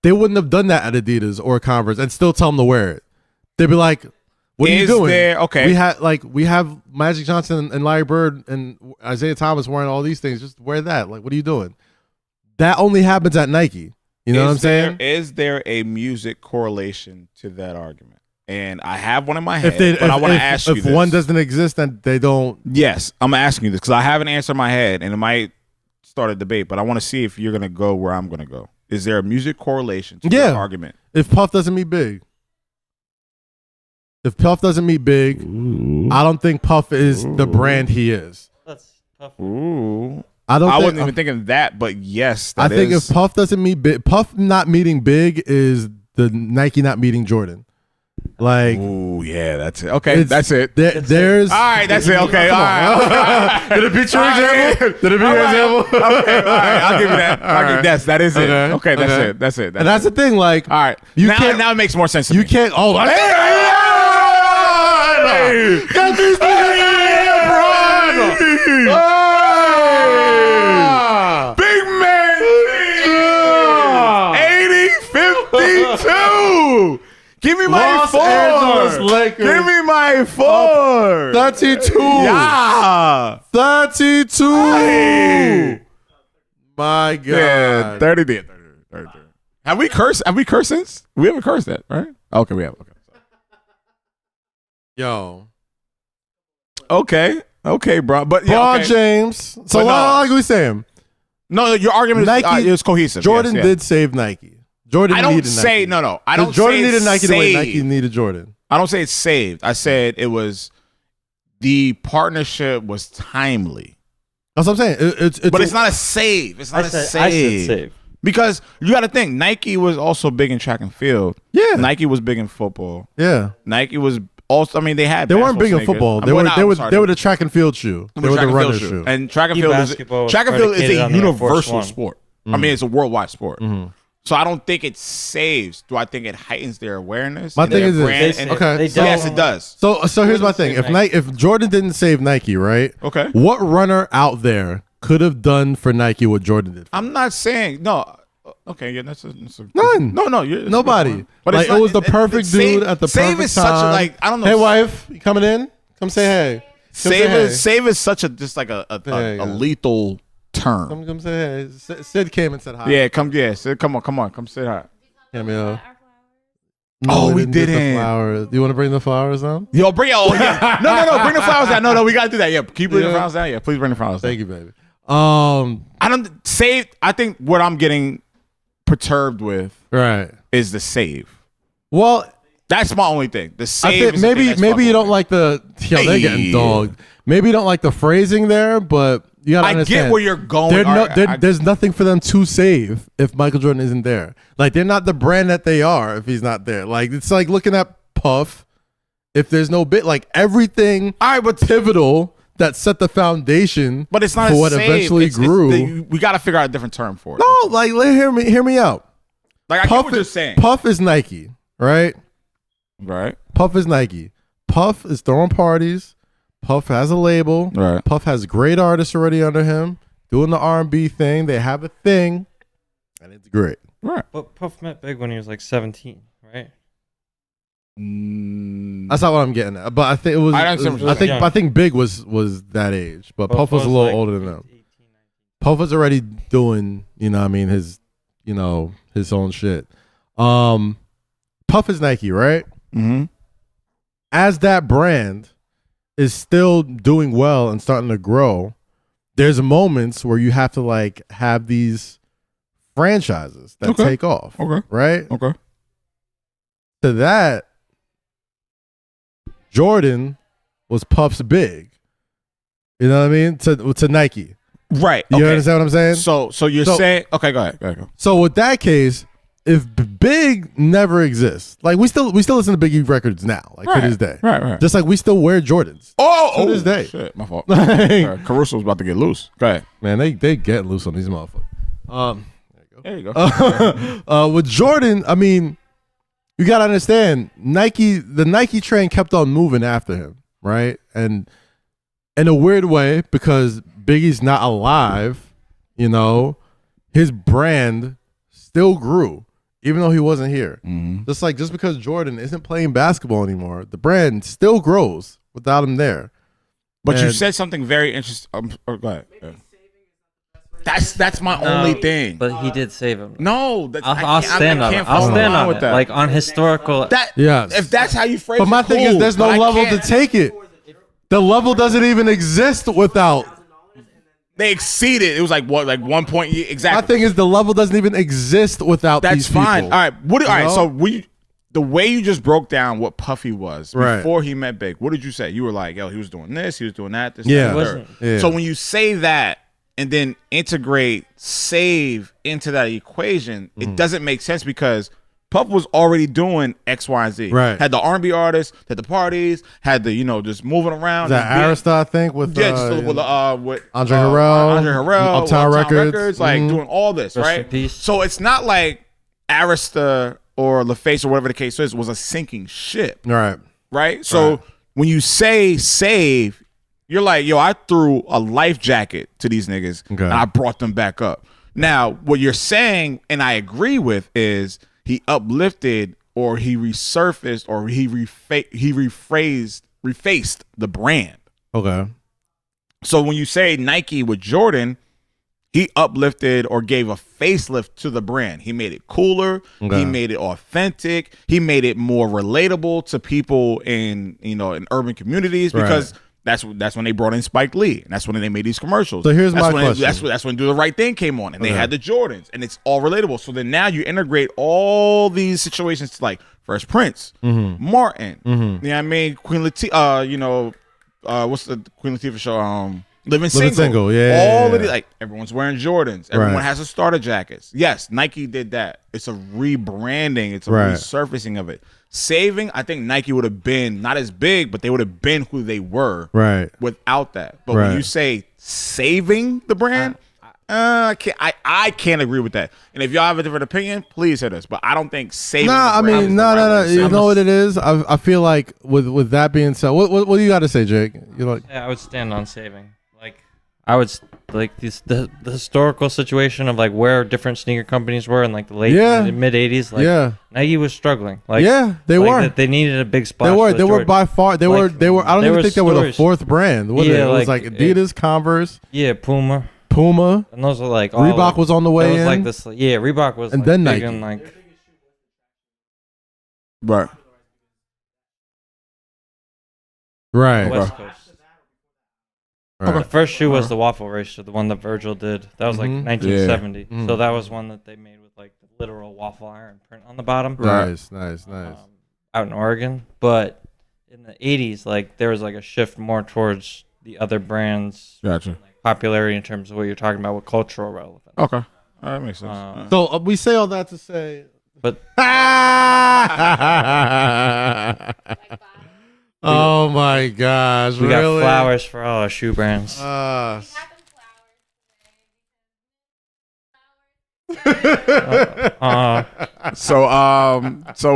they wouldn't have done that at Adidas or Converse and still tell them to wear it. They'd be like, what are you doing? We have Magic Johnson and Larry Bird and Isaiah Thomas wearing all these things. Just wear that. Like, what are you doing? That only happens at Nike. You know what I'm saying? Is there a music correlation to that argument? And I have one in my head, but I want to ask you this. If one doesn't exist, then they don't. Yes, I'm asking you this because I have an answer in my head, and it might start a debate, but I want to see if you're going to go where I'm going to go. Is there a music correlation to that argument? If Puff doesn't meet Big. If Puff doesn't meet Big, I don't think Puff is the brand he is. That's Puff. I wasn't even thinking that, but yes, I think if Puff doesn't meet Big, Puff not meeting Big is the Nike not meeting Jordan. Like, yeah, that's it. Okay, that's it. There's all right, that's it. Okay, all right. Did it beat your example? Did it beat your example? Okay, all right, I'll give you that. That is it. Okay, that's it. And that's the thing. Like, all right, now it makes more sense to me. You can't. Oh, got these things in bro. Big man, 80-52. Give me my four. Give me my four. 32. Yeah. 32. Hey. My God. Yeah, 30. Have we cursed? Have we cursed since? We haven't cursed that, right? Okay, we have. Yo. Okay, bro. But LeBron James. So like we saying? No, your argument is cohesive. Jordan did save Nike. Jordan I don't needed say Nike. no. I don't. Jordan say needed Nike saved. the way Nike needed Jordan. I don't say it's saved. I said it was the partnership was timely. That's what I'm saying. It's not a save. It's not a save. I said save. Because you got to think, Nike was also big in track and field. Yeah. Nike was big in football. Yeah. Nike was also. I mean, they weren't big in football. They were the track and field shoe. They were the runner shoe. And track and field is a universal sport. I mean, it's a worldwide sport. Mm-hmm. So I don't think it saves. Do I think it heightens their awareness? My thing is this. Yes, it does. So here's my thing. If Jordan didn't save Nike, right? Okay. What runner out there could have done for Nike what Jordan did? I'm not saying no. Okay, yeah, that's a none. No, Nobody. But like, it was the perfect dude at the perfect time. Save is such a I don't know. Hey, wife, you coming in? Come say hey. Save is such a a lethal term. Come say hey. Sid came and said hi. Yeah, Sid, come on, come say hi. Cameo. No, we didn't. Flowers. Do you want to bring the flowers down? Yo, bring it. Oh, yeah. No, bring the flowers down. No, we gotta do that. Yeah, keep bringing the flowers down. Yeah, please bring the flowers down. Thank you, baby. I think what I'm getting perturbed with is the save. Well, that's my only thing. The save. Maybe you don't like the. They're getting dogged. Maybe you don't like the phrasing there, but you gotta understand. I get where you're going. There's nothing for them to save if Michael Jordan isn't there. Like, they're not the brand that they are if he's not there. Like, it's like looking at Puff. If there's no bit, like everything, pivotal that set the foundation. But it's not for a what save. Eventually grew. We got to figure out a different term for it. No, like hear me out. Like, I get what you're saying. Puff is Nike, right? Right. Puff is Nike. Puff is throwing parties. Puff has a label. Right. Puff has great artists already under him doing the R&B thing. They have a thing, and it's great. Right. But Puff met big when he was like 17, right? That's not what I'm getting at. But I think it was. I think Big was that age, but Puff was a little older than them. Puff was already doing, his own shit. Puff is Nike, right? Mm-hmm. As that brand is still doing well and starting to grow, there's moments where you have to have these franchises that take off. Okay. Right? Okay. To that, Jordan was Puff's Big. You know what I mean? To Nike. Right. You understand what I'm saying? So you're saying, okay, go ahead. Go. So with that case, if Big never exists, like we still listen to Biggie records now, to this day. Right. Just like we still wear Jordans. To this day. Shit, my fault. Caruso's about to get loose. Go ahead. Man, they get loose on these motherfuckers. There you go. With Jordan, I mean, you gotta understand, the Nike train kept on moving after him, right? And in a weird way, because Biggie's not alive, his brand still grew, even though he wasn't here. Mm-hmm. Just because Jordan isn't playing basketball anymore, the brand still grows without him there. But you said something very interesting. Go ahead. That's my only thing. But he did save him. No, I'll stand on it. I'll stand on it. Like on historical. Yes. If that's how you phrase it. But my thing is, there's no level to take it. The level doesn't even exist without. They exceeded. It was like what, 1 point exactly. My thing is, the level doesn't even exist without these people. That's fine. All right. All right. So the way you just broke down what Puffy was before he met Big, what did you say? You were like, yo, he was doing this, he was doing that. This, yeah. That, yeah. So when you say that and then integrate save into that equation, it doesn't make sense because Puff was already doing X, Y, and Z. Right. Had the R&B artists, had the parties, had the just moving around. That Arista thing with with Andre Harrell, Uptown Records, doing all this, right? So it's not like Arista or LaFace or whatever the case was a sinking ship, right? So when you say save, you're like, yo, I threw a life jacket to these niggas and I brought them back up. Now, what you're saying, and I agree with, is he uplifted or he resurfaced or he refaced the brand. Okay. So when you say Nike with Jordan, He uplifted or gave a facelift to the brand. He made it cooler. Okay. He made it authentic. He made it more relatable to people in urban communities because that's when they brought in Spike Lee, and that's when they made these commercials. So here's my question. That's when Do the Right Thing came on, and they had the Jordans, and it's all relatable. So then now you integrate all these situations to like Fresh Prince, Martin, you know what I mean, Queen Latifah, what's the Queen Latifah show? Living Single, all of these, like everyone's wearing Jordans. Everyone has a starter jackets. Yes, Nike did that. It's a rebranding. It's a resurfacing of it. Saving, I think Nike would have been not as big, but they would have been who they were without that. But when you say saving the brand, I can't agree with that. And if y'all have a different opinion, please hit us. But I don't think saving. No. You know what it is? I feel like with that being said, what do you got to say, Jake? I would stand on saving. I would like the historical situation of like where different sneaker companies were in like the late mid 80s. Like Nike was struggling. Like they were. They needed a big splash. They were by far. They were. I don't even think they were the fourth brand. It was like Adidas, Converse. Puma. And those are like Reebok was on the way in. Like this. Reebok was. And like then big Nike. in, like, right. West Coast. The first shoe was the Waffle Racer, the one that Virgil did. That was like 1970. So that was one that they made with like the literal waffle iron print on the bottom. Nice. Out in Oregon. But in the 80s, like there was like a shift more towards the other brands. Gotcha. Like, popularity in terms of what you're talking about with cultural relevance. Okay. That makes sense. So we say all that to say. But. Oh my gosh! We got flowers for all our shoe brands. So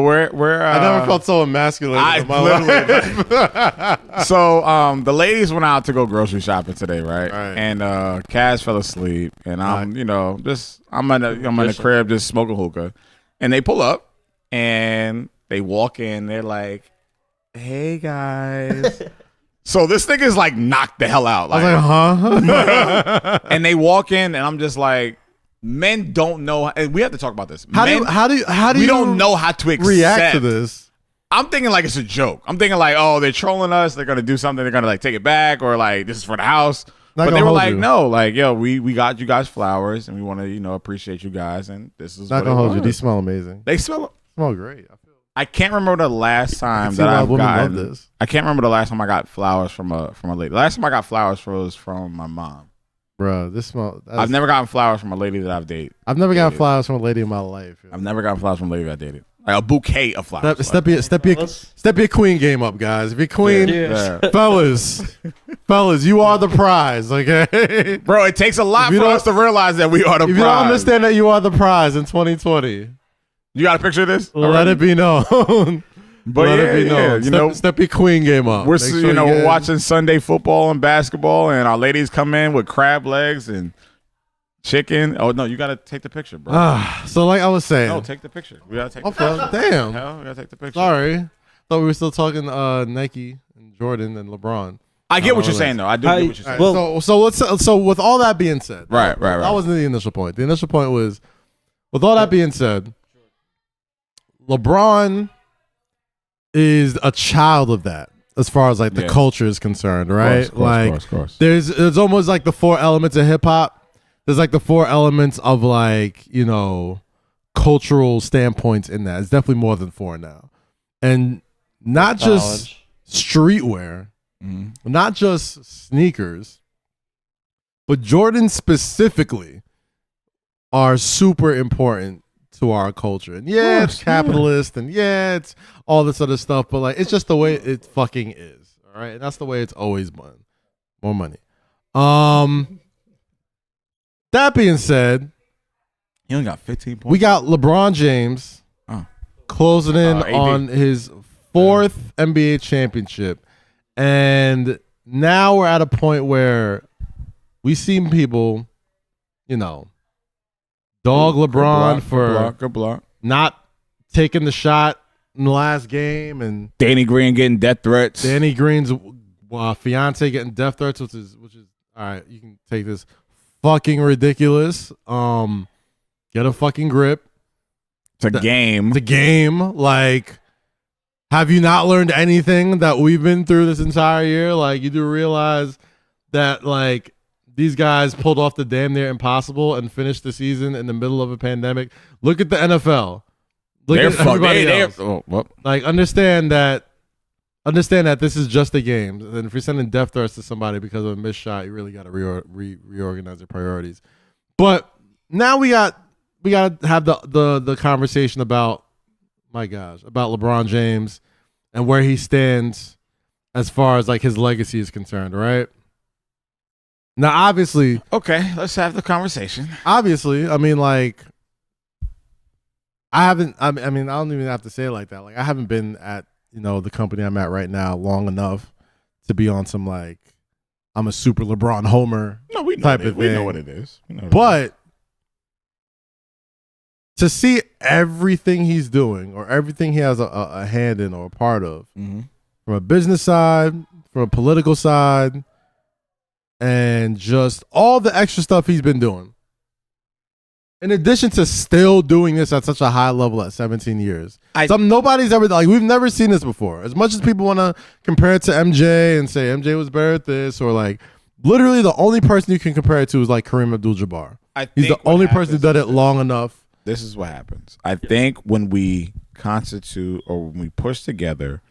we're I never felt so emasculated in my life. So the ladies went out to go grocery shopping today, right? And Kaz fell asleep, and I'm in the crib just smoking hookah, and they pull up, and they walk in, they're like, "Hey guys." So this thing is like knocked the hell out. Like, I was like, huh? And they walk in, and I'm just like, men don't know. And we have to talk about this. How do we don't know how to react to this? I'm thinking like it's a joke. I'm thinking like, oh, they're trolling us. They're gonna do something. They're gonna like take it back, or like this is for the house. But they were like, no, like, yo, we got you guys flowers, and we want to appreciate you guys, and this is not gonna hold you. These smell amazing. They smell great. I can't remember the last time that I've gotten this. I can't remember the last time I got flowers from a lady. The last time I got flowers was from my mom. Bro, this smell. I've never gotten flowers from a lady that I've dated. I've never gotten flowers from a lady in my life. I've never gotten flowers from a lady I dated. Like a bouquet of flowers. Step your queen game up, guys. If you're queen, fellas, you are the prize, okay? Bro, it takes a lot for us to realize that we are the prize. If you don't understand that you are the prize in 2020. You got a picture of this? Let it be known. But let it be known. Step your queen game up. We're watching Sunday football and basketball, and our ladies come in with crab legs and chicken. Oh no, you gotta take the picture, bro. So like I was saying. No, take the picture. We gotta take the picture. Damn. Hell, we gotta take the picture. Sorry. Thought we were still talking Nike and Jordan and LeBron. I get what you're saying though. I do get what you're saying. So with all that being said. Right. That wasn't the initial point. The initial point was, with all that being said, LeBron is a child of that as far as like the culture is concerned, right? Of course. There's almost like the four elements of hip hop. There's like the four elements of like, cultural standpoints in that. It's definitely more than four now. And not just streetwear, not just sneakers, but Jordan specifically are super important to our culture. And it's capitalist and it's all this other stuff, but like it's just the way it fucking is. All right. And that's the way it's always been. More money. That being said, he only got 15 points. We got LeBron James closing in on his fourth NBA championship. And now we're at a point where we see people, dog LeBron for not taking the shot in the last game, and Danny Green getting death threats. Danny Green's fiance getting death threats, which is all right. You can take this fucking ridiculous. Get a fucking grip. It's a game. The game. Like, have you not learned anything that we've been through this entire year? Like, you do realize that, like, these guys pulled off the damn near impossible and finished the season in the middle of a pandemic. Look at the NFL. Look at everybody else. Like, understand that this is just a game. And if you're sending death threats to somebody because of a missed shot, you really got to reorganize your priorities. But now we got to have the conversation about, my gosh, about LeBron James and where he stands as far as like his legacy is concerned, right? Now, obviously, okay, let's have the conversation. Obviously, I mean, like, I don't even have to say it like that. Like, I haven't been at, the company I'm at right now long enough to be on some, like, I'm a super LeBron homer type of thing. We know what it is. But to see everything he's doing or everything he has a hand in or a part of, from a business side, from a political side, and just all the extra stuff he's been doing, in addition to still doing this at such a high level at 17 years. Nobody's ever, like, we've never seen this before. As much as people want to compare it to MJ and say MJ was better at this, or like, literally the only person you can compare it to is like Kareem Abdul-Jabbar. He's the only person who did it long enough. This is what happens. I think when we constitute or when we push together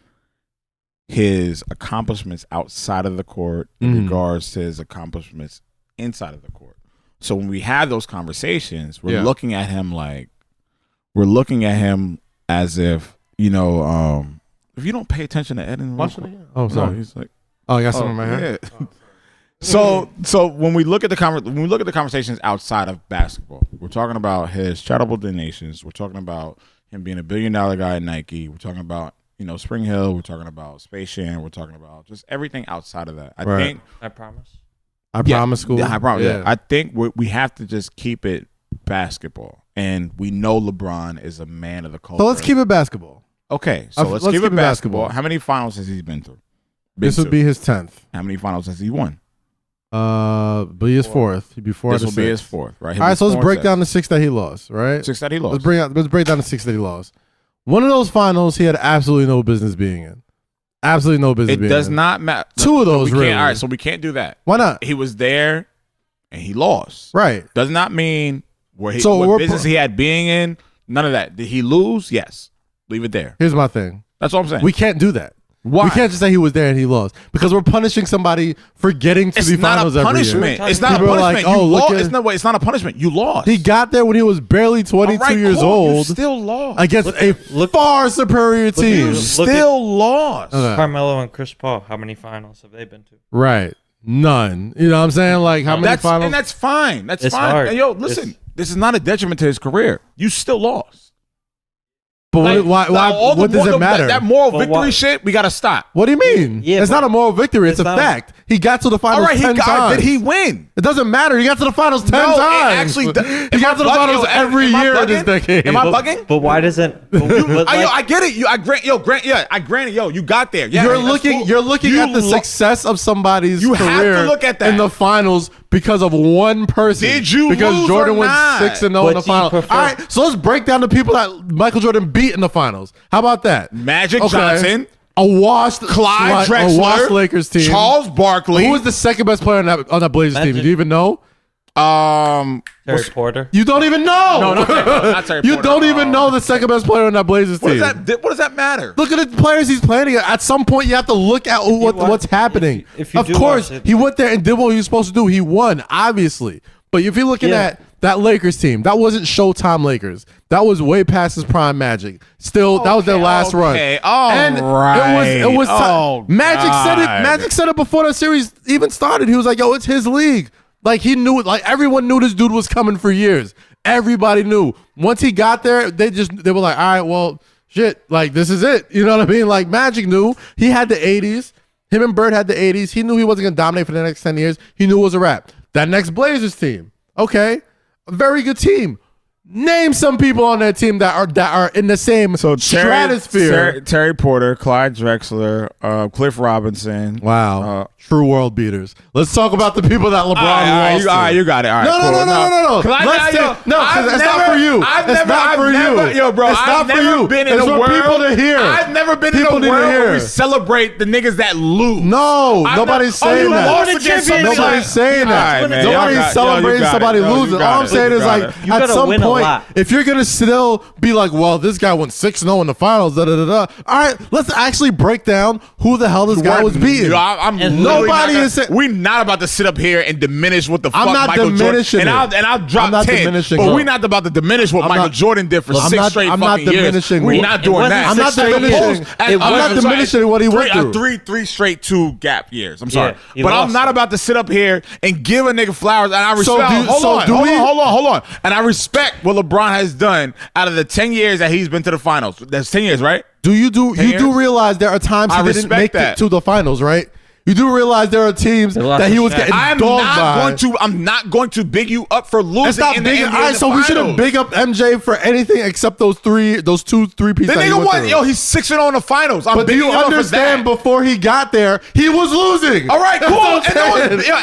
his accomplishments outside of the court in regards to his accomplishments inside of the court. So when we have those conversations, we're looking at him as if, if you don't pay attention to Eddin. Oh, sorry. No, he's like, I got something in my hair. Yeah. So when we look at the conversations outside of basketball, we're talking about his charitable donations. We're talking about him being $1 billion guy at Nike. We're talking about Spring Hill. We're talking about Space Jam. We're talking about just everything outside of that. I think. I promise. I promise school. Yeah, I promise. Yeah. I think we have to just keep it basketball, and we know LeBron is a man of the culture. So let's keep it basketball. Okay, so let's keep it basketball. How many finals has he been through? This would be his 10th. How many finals has he won? But his fourth. He'd be four. This will be his fourth, right? All right, so let's break down the 6 that he lost, right? 6 that he lost. Let's break down the 6 that he lost. One of those finals he had absolutely no business being in. Absolutely no business being in. It does not matter. 2 of those, really. All right, so we can't do that. Why not? He was there and he lost. Right. Does not mean what business he had being in. None of that. Did he lose? Yes. Leave it there. Here's my thing. That's all I'm saying. We can't do that. Why? We can't just say he was there and he lost, because we're punishing somebody for getting to the finals every year. It's not a punishment. Like, it's not a punishment. You lost. He got there when he was barely 22 years old. You still lost against a far superior team. You still lost. Okay. Carmelo and Chris Paul. How many finals have they been to? Right. None. You know what I'm saying? Like, how many finals? And that's fine. That's it's fine. Hard. And listen. This is not a detriment to his career. You still lost. But why? What does it matter? That moral victory shit, we got to stop. What do you mean? Yeah, it's not a moral victory. It's a fact. He got to the finals 10 times. Did he win? It doesn't matter. He got to the finals 10 times. Actually, he got to the finals every year in this decade. Am I bugging? But why doesn't? I get it. I grant it. You got there. Yeah, you're looking at the success of somebody's career. You have to look at that in the finals because of one person. Did you because lose Jordan or went not? 6-0 in the finals. All right, so let's break down the people that Michael Jordan beat in the finals. How about that? Magic Johnson. A washed Clyde Drexler. A washed Lakers team. Charles Barkley. Who was the second best player on that Blazers team? Do you even know? Terry Porter. You don't even know. No, not Terry Porter. You don't even know the second best player on that Blazers team. What does that matter? Look at the players he's playing against. At some point, you have to look at what's happening. Of course, he went there and did what he was supposed to do. He won, obviously. But if you're looking at that Lakers team, that wasn't Showtime Lakers. That was way past his prime Magic. Still, that was their last run. It was Magic said it before the series even started. He was like, "Yo, it's his league." Like, he knew it. Like, everyone knew this dude was coming for years. Everybody knew. Once he got there, they were like, all right, well, shit, like, this is it. You know what I mean? Like, Magic knew. He had the 80s. Him and Bird had the 80s. He knew he wasn't going to dominate for the next 10 years. He knew it was a wrap. That next Blazers team, okay, a very good team. Name some people on that team that are in the same stratosphere. Terry Porter, Clyde Drexler, Cliff Robinson. Wow. True world beaters. Let's talk about the people that LeBron lost to. You got it. All right, No. Because it's not for you. It's not for you. Yo, bro, I've never been in a world. People to hear. I've never been in a world where we celebrate the niggas that lose. No, nobody's saying that. Nobody's saying that. Nobody's celebrating somebody losing. All I'm saying is like at some point, if you're gonna still be like, well, this guy went 6-0 in the finals. All right, let's actually break down who the hell this guy was beating. Nobody is saying we're not about to sit up here and diminish what the fuck Michael diminishing Jordan. And I'll drop 10. But we're not about to diminish what Michael Jordan did for 6 straight fucking years. We're not doing that. I'm not diminishing what he went through. Three straight 2 gap years. I'm sorry, but I'm not about to sit up here and give a nigga flowers. And I respect. Hold on. And I respect what LeBron has done out of the 10 years that he's been to the finals. That's 10 years, right? You do realize there are times he didn't make it to the finals, right? You do realize there are teams that he was getting dogged by. I'm not going to big you up for losing. It's not big. All right, so we shouldn't big up MJ for anything except those 2 3-piece. The nigga won. Yo, he's 6-0 in the finals. But do you understand? Before he got there, he was losing. All right, cool.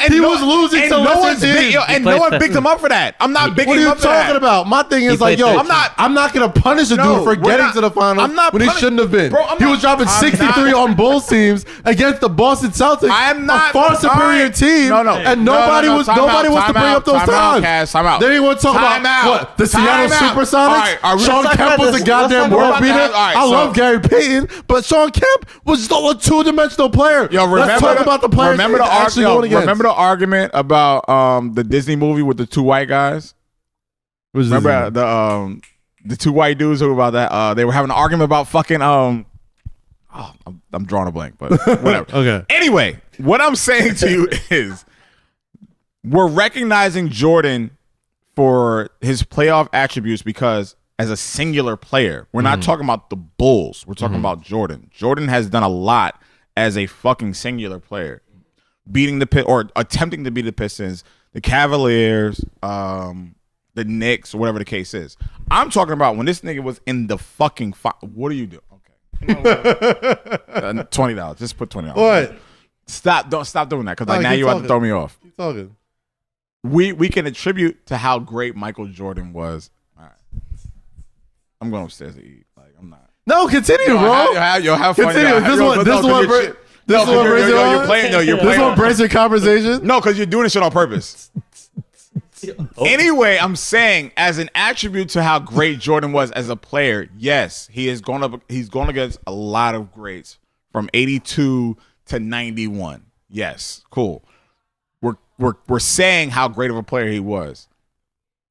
He was losing to lesser teams. And no one bigged him up for that. I'm not bigging him up for that. What are you talking about? My thing is like, yo, I'm not gonna punish a dude for getting to the finals when he shouldn't have been. He was dropping 63 on Bulls teams against the Boston Celtics. I'm not a far superior team. And nobody wants to bring up those times. Then he want to talk about what the Seattle Supersonics. Sean Kemp was a goddamn world beater. I love Gary Payton, but Sean Kemp was still a 2-dimensional player. Yo, let's talk about the players. Remember the argument about the Disney movie with the 2 white guys? Remember the 2 white dudes who were about that? They were having an argument about fucking I'm drawing a blank, but whatever. Okay. Anyway, what I'm saying to you is we're recognizing Jordan for his playoff attributes because as a singular player, we're not talking about the Bulls. We're talking about Jordan. Jordan has done a lot as a fucking singular player, beating or attempting to beat the Pistons, the Cavaliers, the Knicks, or whatever the case is. I'm talking about when this nigga was in the fucking what are you doing? $20. Just put $20. What? Stop doing that because now you have to throw me off. Keep talking. We can attribute to how great Michael Jordan was. All right, I'm going upstairs to eat. Like I'm not. No, continue, bro. Have fun. Continue. This one breaks your conversation. No, because you're doing this shit on purpose. Anyway, I'm saying as an attribute to how great Jordan was as a player, yes, he's going against a lot of greats from 82 to 91. Yes, cool. We're saying how great of a player he was.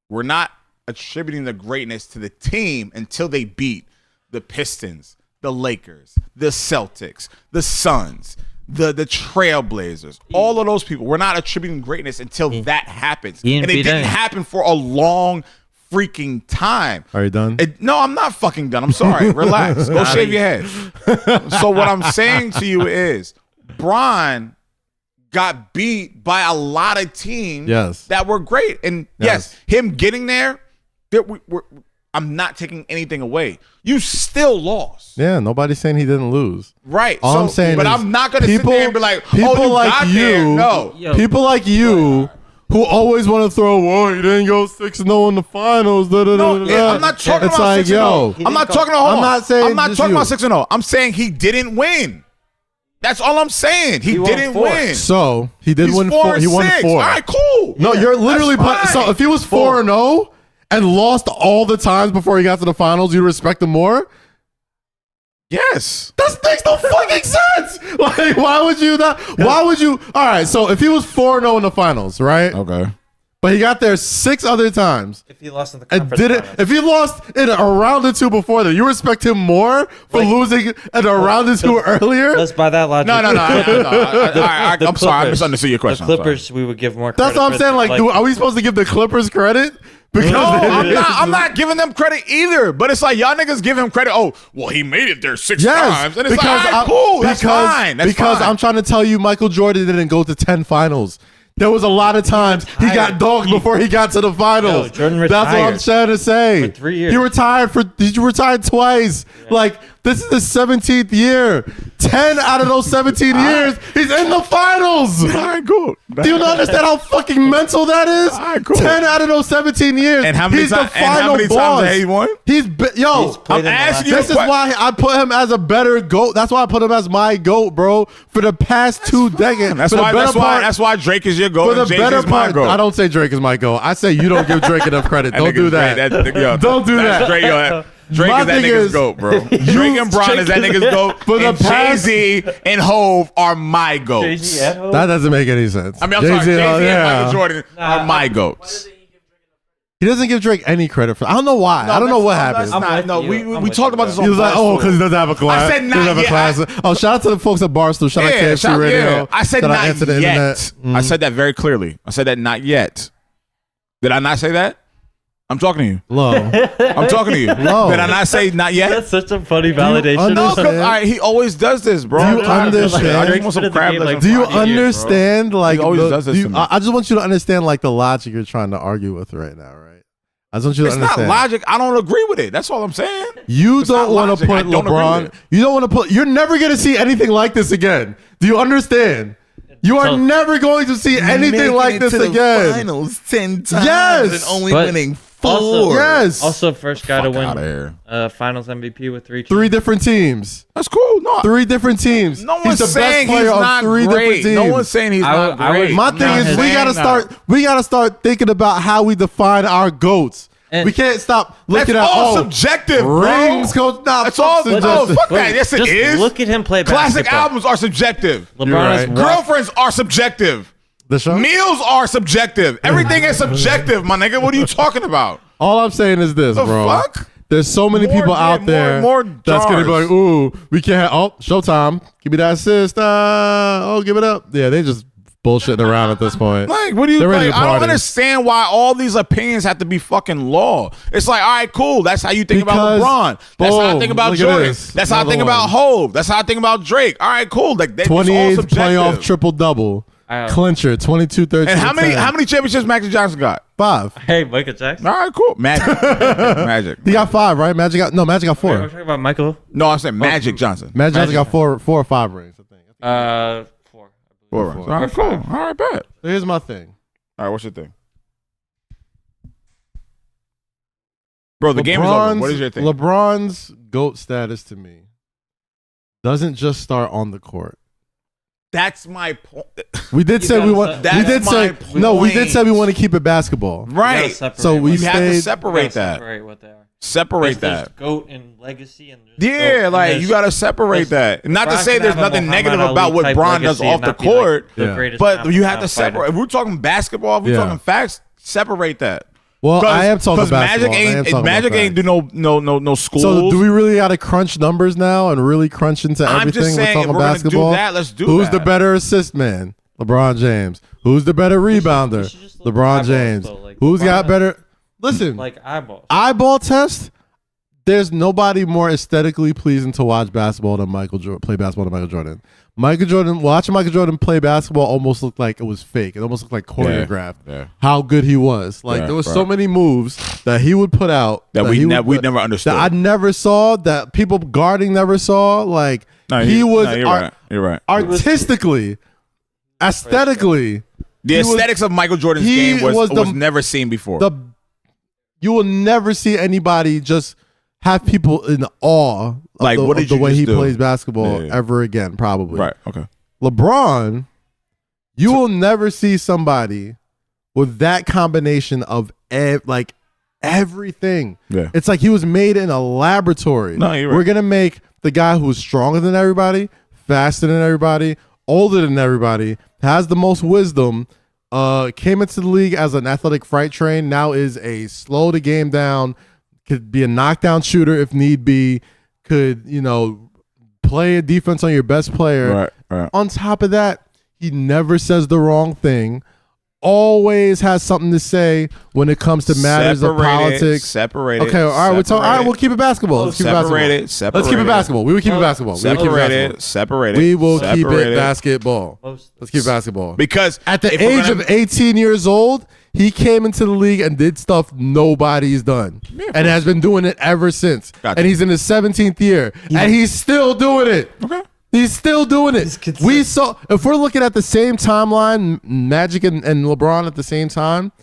We're not attributing the greatness to the team until they beat the Pistons, the Lakers, the Celtics, the Suns, the Trailblazers, all of those people. We're not attributing greatness until that happens. And it didn't happen for a long freaking time. Are you done? No, I'm not fucking done. I'm sorry. Relax. Go shave your head. So what I'm saying to you is Bron got beat by a lot of teams that were great. And yes, him getting there, I'm not taking anything away. You still lost. Yeah, nobody's saying he didn't lose. Right. All I'm saying but is I'm not going to sit there and be like, people you like got you, there. No. People like you who always want to throw, well, you didn't go 6-0 in the finals. I'm not talking about 6-0. I'm not talking about 6-0. I'm saying he didn't win. That's all I'm saying. He didn't win. So he did win 4. He won 4. All right, cool. No, you're literally so if he was 4-0 and lost all the times before he got to the finals, you respect him more? Yes. That makes no fucking sense. Like, why would you not? Why would you? All right, so if he was 4-0 in the finals, right? Okay. But he got there 6 other times. If he lost in the conference finals. If he lost in a round or 2 before that, you respect him more for losing in a round or 2 earlier? Let's by that logic. No. I'm sorry. I misunderstood your question. The Clippers, we would give more credit. That's what I'm saying. Like, are we supposed to give the Clippers credit? Because I'm not giving them credit either. But it's like y'all niggas give him credit. Oh, well, he made it there 6 times. And it's like, all right, cool. That's fine. Because I'm trying to tell you, Michael Jordan didn't go to 10 finals. There was a lot of times he got dogged before he got to the finals. Yo, Jordan retired. That's what I'm trying to say. For 3 years. He retired twice. Yeah. Like, this is his 17th year. 10 out of those 17 years, he's in the finals. All right, cool. Do you not understand how fucking mental that is? All right, cool. 10 out of those 17 years. And how many, he's the final times boss. has he won? I'm asking you. This is why I put him as a better GOAT. That's why I put him as my GOAT, bro. For the past 2 decades. That's why Drake is your GOAT. For the better part, I don't say Drake is my GOAT. I say you don't give Drake enough credit. Don't do that. Don't do that. Drake is that nigga's GOAT, bro. Drake and Bron is that nigga's GOAT. And Jay-Z and Hove are my GOATs. That doesn't make any sense. I mean, I'm sorry. Jay-Z and Michael Jordan are my GOATs. He doesn't give Drake any credit for. I don't know why. I don't know what happened. We talked about this on. He was like, oh, because he doesn't have a class. I said not yet. Oh, shout out to the folks at Barstool. Shout out KFC Radio. Yeah. I said not yet. I said that very clearly. I said that not yet. Did I not say that? I'm talking to you. Low. I'm talking to you. Low. Did I not say not yet? That's such a funny validation. No, because he always does this, bro. Do you understand? Do you understand? Like, he always does this. I just want you to understand, like, the logic you're trying to argue with right now, right? I just want you to understand. It's not logic. I don't agree with it. That's all I'm saying. You don't want to put LeBron. You don't want to put. You're never going to see anything like this again. Do you understand? You are never going to see anything like this again. Finals 10 times. Yes, and only winning 4. Yes. Also, first guy to win Finals MVP with 3 teams. 3 different teams. That's cool. No, 3 different teams. No one's saying he's not great. No one's saying he's not great. My thing is, we gotta start thinking about how we define our GOATs. And we can't stop looking at all subjective, rings, bro. Coach. Nah, that's all subjective. No, fuck that. Yes, it is. Look at him play Classic basketball. albums are subjective. Right. Girlfriends are subjective. The show? Meals are subjective. Everything is subjective, my nigga. What are you talking about? All I'm saying is this, bro. Fuck? There's so many people out there that's gonna be like, ooh, we can't. Oh, Showtime, give me that assist. Oh, give it up. Yeah, they just bullshitting around at this point. Like, what do you like? I don't understand why all these opinions have to be fucking law. It's like, all right, cool. That's how you think about LeBron. That's how I think about Jordan. That's how I think about Hove. That's how I think about Drake. All right, cool. Like, 28th playoff triple double. Clincher 22-13. And how many championships Magic Johnson got? 5. Hey, Michael Jackson. All right, cool. Magic. He got 5, right? Magic got 4. We're talking about Michael. No, I'm saying Magic Johnson. Magic Johnson got 4 or 5 rings, I think. 4 rings. All right, cool. All right, bet. So here's my thing. All right, what's your thing? Bro, the game is over. What is your thing? LeBron's GOAT status to me doesn't just start on the court. That's my point. We did say we want. We did say no. We did say we want to keep it basketball. Right. So we have to separate that. Separate what they are. Separate that. GOAT and legacy and you got to separate that. Not to say there's nothing negative about what Bron does off the court, but you have to separate. If we're talking basketball, if we're talking facts, separate that. Well, I am talking basketball. Magic ain't do no schools. So do we really got to crunch numbers now and really crunch into everything? I'm just saying, we're talking if we're basketball. do that, let's do Who's that. the better assist man? LeBron James. Who's the better rebounder? LeBron James. Who's got better? Listen, like eyeball test. There's nobody more aesthetically pleasing to watch basketball than play basketball than Michael Jordan. Watching Michael Jordan play basketball almost looked like it was fake. It almost looked like choreographed. Yeah. How good he was. Like there was so many moves that he would put out that we never understood. That I never saw. That people guarding never saw. Like you're right. Artistically, aesthetically, the aesthetics of Michael Jordan's game was never seen before. You will never see anybody just have people in awe of the way he plays basketball ever again, probably. Right, okay. LeBron, you will never see somebody with that combination of everything. Yeah. It's like he was made in a laboratory. No, you're right. We're going to make the guy who's stronger than everybody, faster than everybody, older than everybody, has the most wisdom, came into the league as an athletic freight train, now is a slow the game down, could be a knockdown shooter if need be, could, play a defense on your best player. Right. On top of that, he never says the wrong thing. always has something to say when it comes to matters of politics. Separated. Okay, all right, all right, we'll keep it basketball. Let's keep it basketball. Separated. Let's keep it basketball. We will keep it basketball. Separated. We will keep it basketball. Let's keep basketball. Because at the age of 18 years old, he came into the league and did stuff nobody's done, and has been doing it ever since. Gotcha. And he's in his 17th year, and he's still doing it. Okay. He's still doing it. We saw, if we're looking at the same timeline, Magic and LeBron at the same time,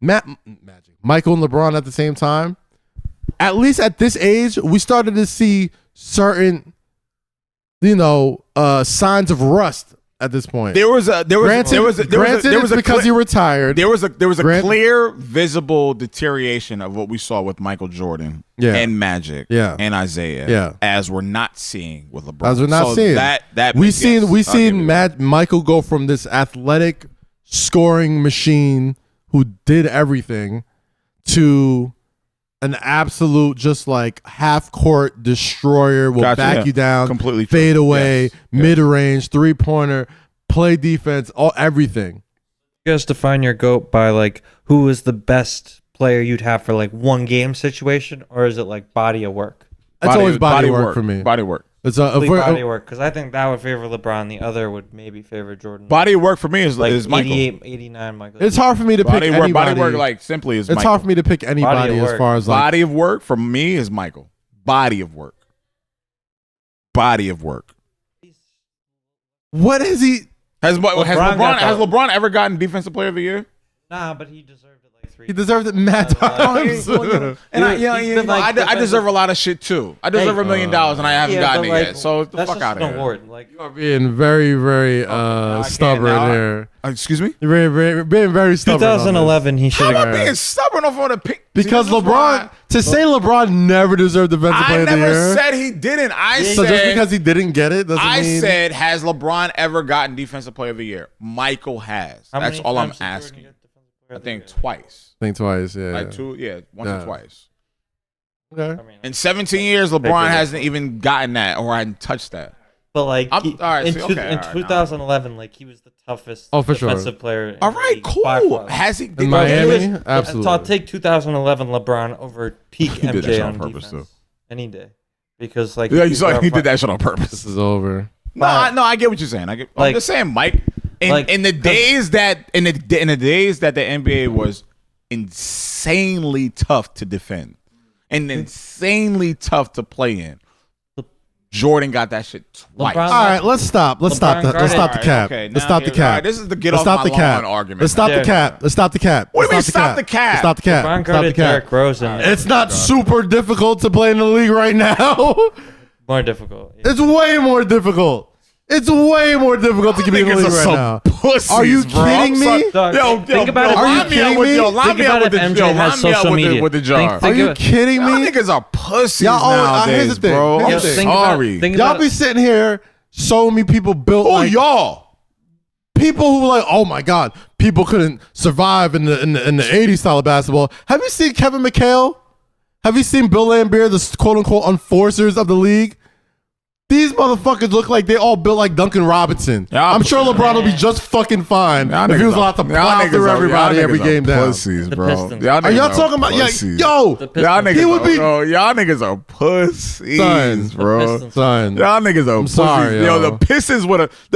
Michael and LeBron at the same time, at least at this age, we started to see certain, signs of rust at this point. Granted, because he retired. There was a clear, visible deterioration of what we saw with Michael Jordan and Magic and Isaiah, as we're not seeing with LeBron. As we're not seeing that we seen Michael go from this athletic scoring machine who did everything to an absolute just like half court destroyer, will back you down, completely fade away, mid range, 3-pointer, play defense, everything. You guys define your GOAT by like who is the best player you'd have for like one game situation, or is it like body of work? It's always body work for me. Body work. It's body work, because I think that would favor LeBron. The other would maybe favor Jordan. Body work for me is Michael. 88, 89 Michael. It's hard for me to pick anybody. Body work, like simply is. It's Michael. hard for me to pick anybody as far as like body of work for me is Michael. Body of work. Body of work. What is he? Has LeBron ever gotten Defensive Player of the Year? Nah, but he deserved it like 3. He deserved it mad times. I deserve a lot of shit too. I deserve $1 million and I haven't gotten it yet. So the fuck out of here. Award. Like, you are being very, very stubborn here. Excuse me? You're being very stubborn. 2011, he should have. I'm being stubborn off on a pick. Because say LeBron never deserved Defensive Player of the Year. I never said he didn't. So just because he didn't get it doesn't mean. I said, has LeBron ever gotten Defensive Player of the Year? Michael has. That's all I'm asking. I think twice. Yeah. Like once or twice. Okay. In 17 years, LeBron hasn't even gotten that or hadn't touched that. But like in 2011, like he was the toughest defensive player. All right, cool. Has he? In Miami? Absolutely. I'll take 2011 LeBron over peak MJ on purpose, defense any day, because like you saw he did that shit on purpose. This is over. No, I get what you're saying. I'm just saying, Mike. In the days that the NBA was insanely tough to defend and insanely tough to play in, Jordan got that shit twice. All right, let's stop. Let's stop the cap. Let's stop the cap. This is the get off my lawn argument. Let's stop the cap. Let's stop the cap. What do you mean stop the cap? Stop the cap. LeBron guarded Derrick Rose. It's not super difficult to play in the league right now. More difficult. It's way more difficult. It's way more difficult to compete in the league right now. Pussies, are you kidding me? Think about it. Are you kidding me? Think about if MJ has social media. With the jar. Are you kidding me? Y'all niggas are pussies nowadays, here's the thing. bro. I'm sorry. Y'all be sitting here showing me people built like y'all. People who were like, oh my God, people couldn't survive in the 80s style of basketball. Have you seen Kevin McHale? Have you seen Bill Laimbeer, the quote unquote enforcers of the league? These motherfuckers look like they all built like Duncan Robinson. I'm sure LeBron will be just fucking fine if he was allowed to plow through everybody every game down. Pussies, bro. Are y'all talking about y'all niggas are pussies, bro. Son. Y'all niggas are pussies. Sorry, the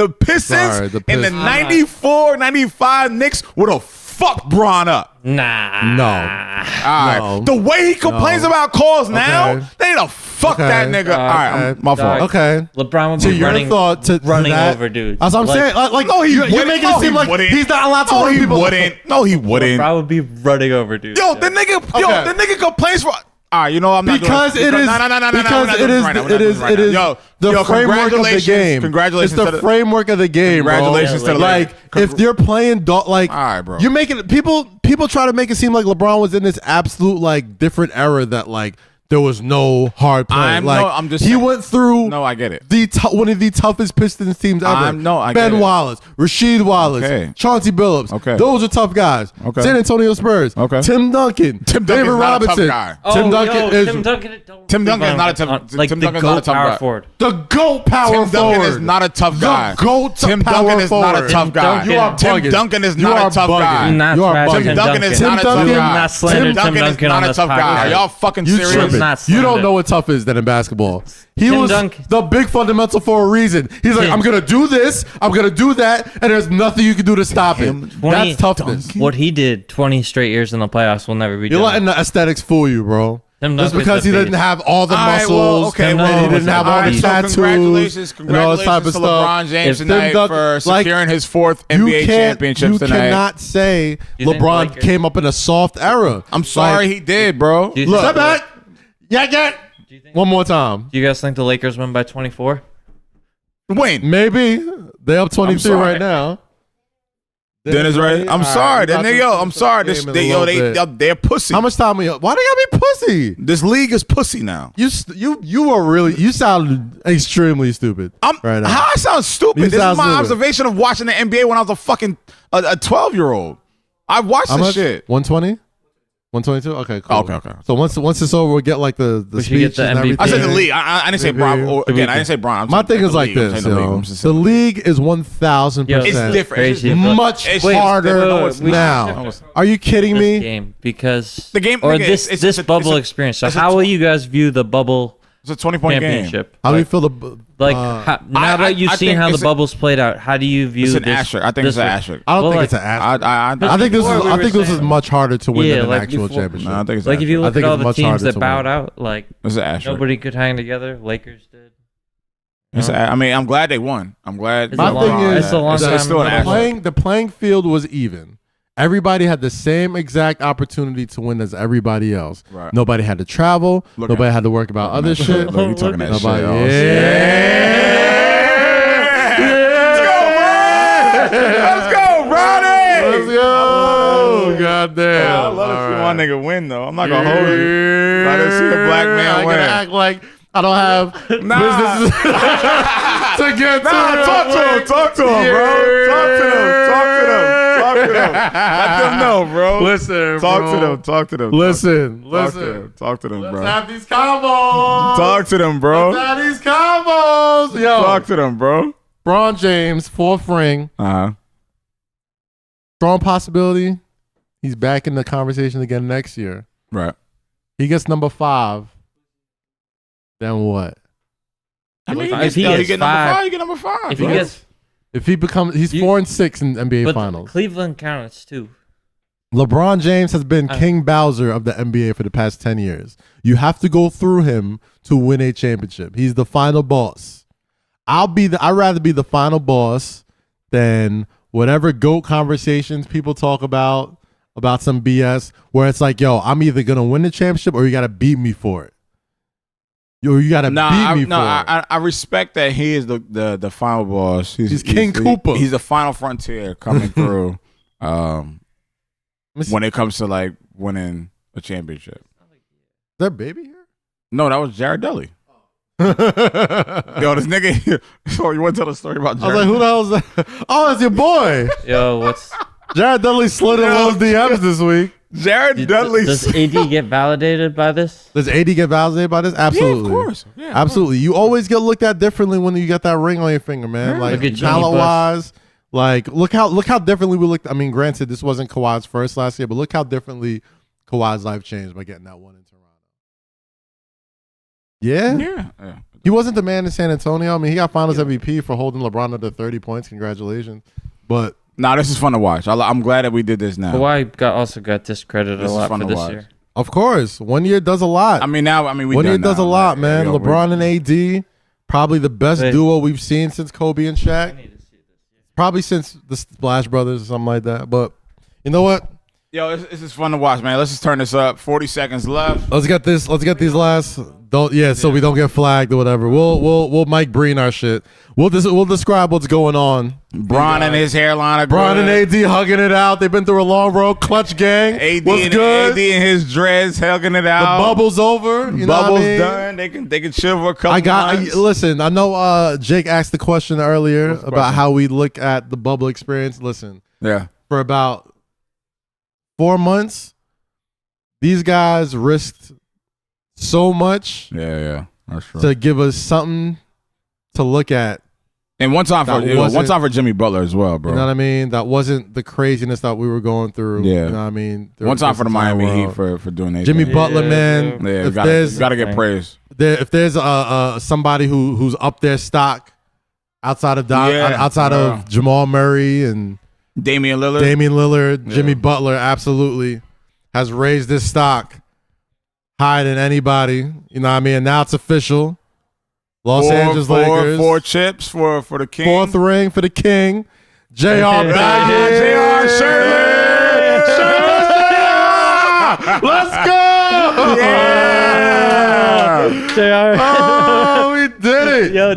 Pistons in the 94-95 Knicks would have fucked Bron up. Nah. No. All right. The way he complains about calls now, they need to fuck that nigga. All right, my fault. Okay. LeBron would be running over dudes. That's what I'm saying. Like, no, you're making it seem like he's not allowed to run people. No, he wouldn't. LeBron would be running over dudes. The nigga complains for. All right, you know I'm not because it is the framework of the game. Congratulations! It's the framework of the game. Congratulations to the like if you're playing like all right, bro. You're making people try to make it seem like LeBron was in this absolute like different era that like there was no hard play. I'm just he saying. went through. No, I get it. One of the toughest Pistons teams ever. I Ben get it. Wallace, Rasheed Wallace, Chauncey Billups. Okay. Those are tough guys. Okay. San Antonio Spurs. Okay. Tim Duncan. David Robinson. Tim Duncan is Tim Duncan is not a tough. like Tim the Duncan is not a GOAT tough power guy. forward. The GOAT power Tim forward. Duncan is not a tough guy. The GOAT Tim power Duncan is not a forward. tough guy. You are Tim bugging. Duncan is You not are a tough bugging. guy. Not You are trash bugging. Tim Duncan is Tim not a tough Duncan- guy. Not slander Tim Duncan is Duncan not on a this tough guy. Are podcast. y'all fucking You serious? tripping. Not You don't slander. know what tough is than in basketball. He Tim was Duncan. the big fundamental for a reason. He's like, Tim. I'm going to do this, I'm going to do that, and there's nothing you can do to stop it. 20 That's toughness. What he did 20 straight years in the playoffs will never be You're done. letting the aesthetics fool you, bro. Tim Just Duncan's because he a didn't beast. have all the All right, muscles, well, okay, and well, he didn't have all the so tattoos, congratulations and all this type of to stuff. LeBron James If tonight Tim for Duncan- securing his fourth NBA championship you tonight. cannot say You think LeBron Lakers- came up in a soft era. I'm sorry Like, he did, bro. Do you Look, think- step back. Yeah. One more time. Do you guys think the Lakers win by 24? Win. Maybe. They up 23 sorry. right now. Dennis, right? I'm sorry. That nigga, I'm sorry. They're pussy. How much time we up? Why they gotta be pussy? This league is pussy now. You are really, you sound extremely stupid right now. How I sound stupid? You This sound is my stupid. observation of watching the NBA when I was a fucking a 12-year-old. I watched How this much? shit. 120? 122? Okay, cool. Okay. So once it's over, we'll get like the We should get speech the and MVP. everything. I said the league. I didn't say Bron. MVP. Again, I didn't say Bron. I'm My saying thing the is like league. I'm this, saying the league. yo. I'm just The saying league is 1,000%. Yo, It's different. Crazy. It's just- much It's harder different. No, it's not. now. Are you kidding This me? game because The game- or nigga, this it's- this it's a- bubble it's a- experience. So it's a how tw- will you guys view the bubble It's a 20-point game. championship? How do you Like, feel now that you've I seen think how the it's a- bubbles played out, how do you view It's an this? asterisk. I think it's an asterisk. I don't Well, think like- it's an asterisk. I I think this is. Before we I were think this is saying- much harder to win Yeah, than an like actual before- championship. No, I think it's Like if you I look think at all it's the much teams harder that to bowed win. out, like It's an asterisk. nobody could hang together. Lakers did. I mean, I'm glad they won. I'm glad. It's My a long- thing is, it's a long it's time still an ago. asterisk. the playing field was even. Everybody had the same exact opportunity to win as everybody else. Right. Nobody had to travel. Look Nobody at- had to work about other Look, shit. Look, you talking that Nobody. shit. Let's go, Ronnie. Let's go. Goddamn. I love to see All my nigga win, though. I'm not gonna hold you. I didn't see a black I man gotta win. act like I don't have businesses to get to. Talk to him, bro. Talk to them. Let them know, bro. Listen, Talk bro. to them. Talk to them. Listen. Talk to them, Let's bro. have these combos. Talk to them, bro. Let's have these combos. Yo, Talk to them, bro. LeBron James, fourth ring. Uh-huh. Strong possibility. He's back in the conversation again next year. Right. He gets number 5. Then what? I mean, If he you gets get number five- 5, you get number 5. If he bro. gets, If he becomes, he's You- 4-6 in NBA but Finals. Cleveland counts too. LeBron James has been King Bowser of the NBA for the past 10 years. You have to go through him to win a championship. He's the final boss. I'd rather be the final boss than whatever GOAT conversations people talk about some BS where it's like, yo, I'm either going to win the championship or you got to beat me for it. Yo, you got to beat me for it. I respect that he is the final boss. He's King Cooper. He's the final frontier coming through when it comes to like winning a championship. Is there a baby here? No, that was Jared Dudley. Yo, this nigga. So you want to tell the story about I Jared? was like, who the hell is that? Oh, it's your boy. Yo, what's Jared Dudley slid in those DMs this week. Jared Dudley. does AD get validated by this? Does AD get validated by this? Absolutely. Yeah, of course. Yeah, of Absolutely. You always get looked at differently when you got that ring on your finger, man. Yeah. Like Look at Jimmy talent wise, like look how differently we looked. I mean, granted, this wasn't Kawhi's first last year, but look how differently Kawhi's life changed by getting that one in Toronto. Yeah? Yeah. He wasn't the man in San Antonio. I mean, he got finals MVP for holding LeBron under 30 points. Congratulations. But Nah, this is fun to watch. I'm glad that we did this now. Kawhi also got discredited This a is lot fun for to this watch. year. of course, 1 year does a lot. we 1 done year does a now. lot, Like, man. yo, LeBron and AD, probably the best Wait. duo we've seen since Kobe and Shaq. Probably since the Splash Brothers or something like that. But you know what? Yo, this is fun to watch, man. Let's just turn this up. 40 seconds left. Let's get these last So we don't get flagged or whatever. We'll Mike Breen our shit. We'll describe what's going on. Bron and his hairline are Bron good. and AD hugging it out. They've been through a long road. Clutch gang. What's good? AD and his dreads hugging it out. The bubble's over. You know what I mean? Done. They can chill for a couple months. Listen, I know Jake asked the question earlier about how we look at the bubble experience. Listen. Yeah. For about 4 months, these guys risked so much. Yeah. That's true. To give us something to look at. And one time for Jimmy Butler as well, bro. You know what I mean? That wasn't the craziness that we were going through. Yeah. You know what I mean? One time for the Miami Heat for doing that. Jimmy Butler, man. Yeah, you gotta get praise. If there's somebody who's up their stock outside of of Jamal Murray and Damian Lillard, Jimmy Butler absolutely has raised his stock higher than anybody. You know what I mean? And now it's official. Los Angeles Lakers. 4 chips for the King. 4th ring for the King. JR back. JR Shirley. Let's go. Yeah. JR. Oh, we did it. Yo,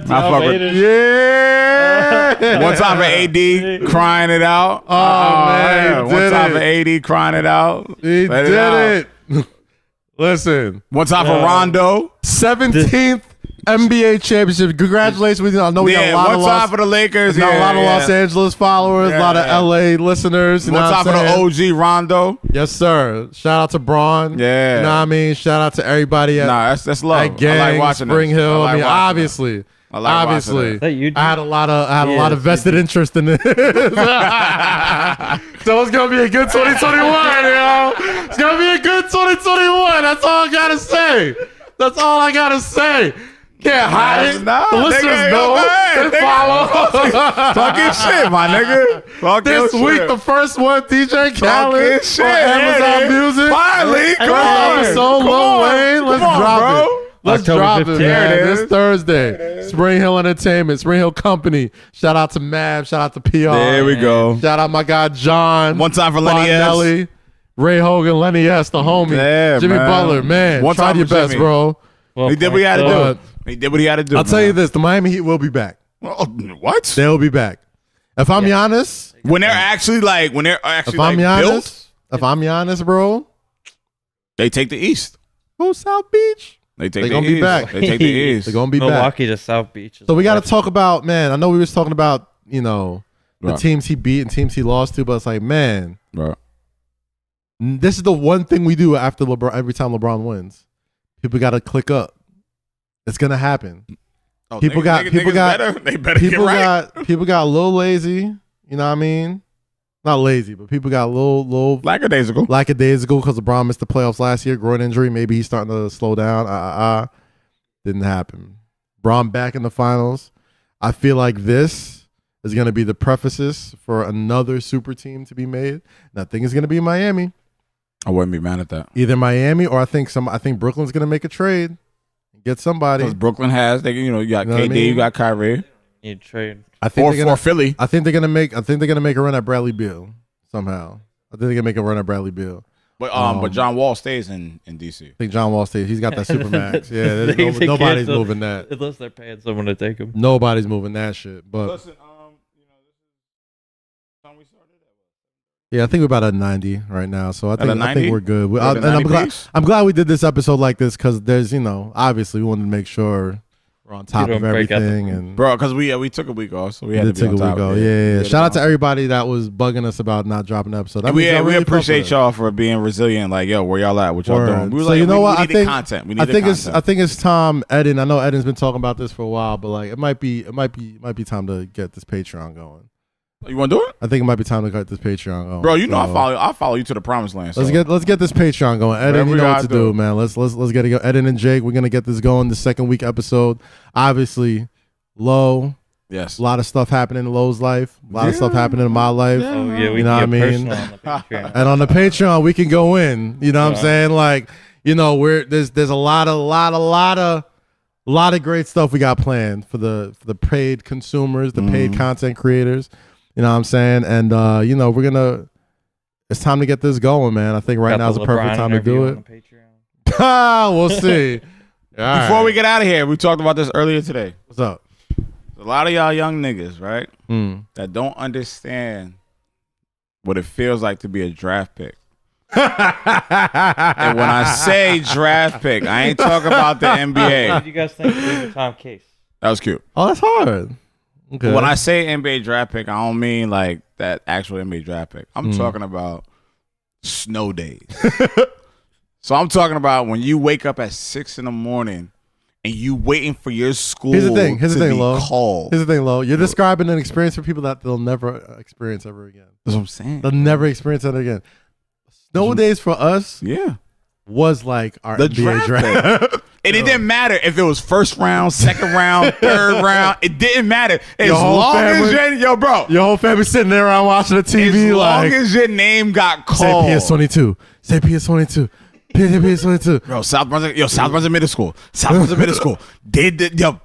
yeah. One time for AD crying it out. Oh, man. One time for AD crying it out. He did it. Listen. One time for Rondo. 17th NBA championship. Congratulations. I know we got a lot of time for the Lakers. A lot of Los Angeles followers, a lot of LA listeners. One time for the OG Rondo. Yes, sir. Shout out to Braun. Yeah. You know what I mean? Shout out to everybody at that's love. At Gang, I like watching Spring Hill. I mean, obviously. That you I had a lot of vested interest in this. So it's gonna be a good 2021, yo. It's gonna be a good 2021. That's all I gotta say. Can't hide it. The listeners know. They follow. Talking shit, my nigga. This week, the first one, DJ Khaled on Amazon Music. Finally, come on. Episode Lil Wayne. Let's drop it. Let's drop it, man. This Thursday. Spring Hill Entertainment, Spring Hill Company. Shout out to Mav. Shout out to PR. There we go. Shout out my guy John. One time for Lenny S. Ray Hogan, Lenny S, the homie. Yeah, Jimmy man. Butler, man. One Try time your for best, Jimmy. bro. He did what he had to do. He did what he had to do. I'll tell you this: the Miami Heat will be back. What? They'll be back. If I'm Giannis, when they're actually built, if I'm Giannis, bro, they take the East. Go South Beach. They gonna be back. They take the East. They're gonna be Milwaukee back. to South Beach. So we got to talk about, man. I know we was talking about the teams he beat and teams he lost to, but it's like, man, this is the one thing we do after LeBron. Every time LeBron wins, people got to click up. It's gonna happen. People got a little lazy. You know what I mean? Not lazy, but people got a little lackadaisical because LeBron missed the playoffs last year, groin injury. Maybe he's starting to slow down. Didn't happen. Bron back in the finals. I feel like this is going to be the prefaces for another super team to be made. And I think it's going to be Miami. I wouldn't be mad at that. Either Miami or I think Brooklyn's going to make a trade. Get somebody. Because Brooklyn has, you got KD, I mean? you got Kyrie. You trade. Or Philly. I think they're gonna make a run at Bradley Beal somehow. I think they're gonna make a run at Bradley Beal. But John Wall stays in DC. I think John Wall stays. He's got that supermax. Yeah, nobody's moving that unless they're paying someone to take him. Nobody's moving that shit. But listen, time we started. Yeah, I think we're about at 90 right now, so I think we're good. And I'm glad we did this episode like this because there's obviously we wanted to make sure we're on top of everything, and bro, because we took a week off, so we had to be take on top a week off. Yeah. Shout out to everybody that was bugging us about not dropping an episode. We appreciate y'all for being resilient. Like, yo, where y'all at? What y'all doing? We were so like, you know what? I think content. We need content. I think it's time. Eddin, I know Eddin's been talking about this for a while, but like it might be time to get this Patreon going. You want to do it? I think it might be time to cut this Patreon going. Bro, I'll follow you to the promised land. So. Let's get this Patreon going. Eddin, you know what to do, man. Let's get it going. Eddin and Jake, we're gonna get this going. The second week episode. Obviously, Low. Yes. A lot of stuff happening in Low's life. A lot of stuff happening in my life. Oh yeah, we you know what I mean? And on the Patreon, we can go in. You know what I'm saying? Like, there's a lot of great stuff we got planned for the paid consumers, the paid content creators. You know what I'm saying? And, it's time to get this going, man. I think right now is the perfect time to do it. We'll see. Before we get out of here, we talked about this earlier today. What's up? A lot of y'all young niggas, right, that don't understand what it feels like to be a draft pick. And when I say draft pick, I ain't talking about the NBA. What did you guys think of Tom Case? That was cute. Oh, that's hard. Okay. When I say NBA draft pick, I don't mean like that actual NBA draft pick. I'm talking about Snowdays. So I'm talking about when you wake up at 6 a.m. and you waiting for your school Here's the thing, Lo. called. Here's the thing, Lo. You're describing an experience for people that they'll never experience ever again. That's what I'm saying. They'll never experience that again. Snow days for us was like our the NBA draft. And it didn't matter if it was first round, second round, third round. It didn't matter. As long as your whole family sitting there around watching the TV. As long as your name got called. Say PS22. Say PS22. PS22. Bro, South Brunswick Middle School. South Brunswick Middle School.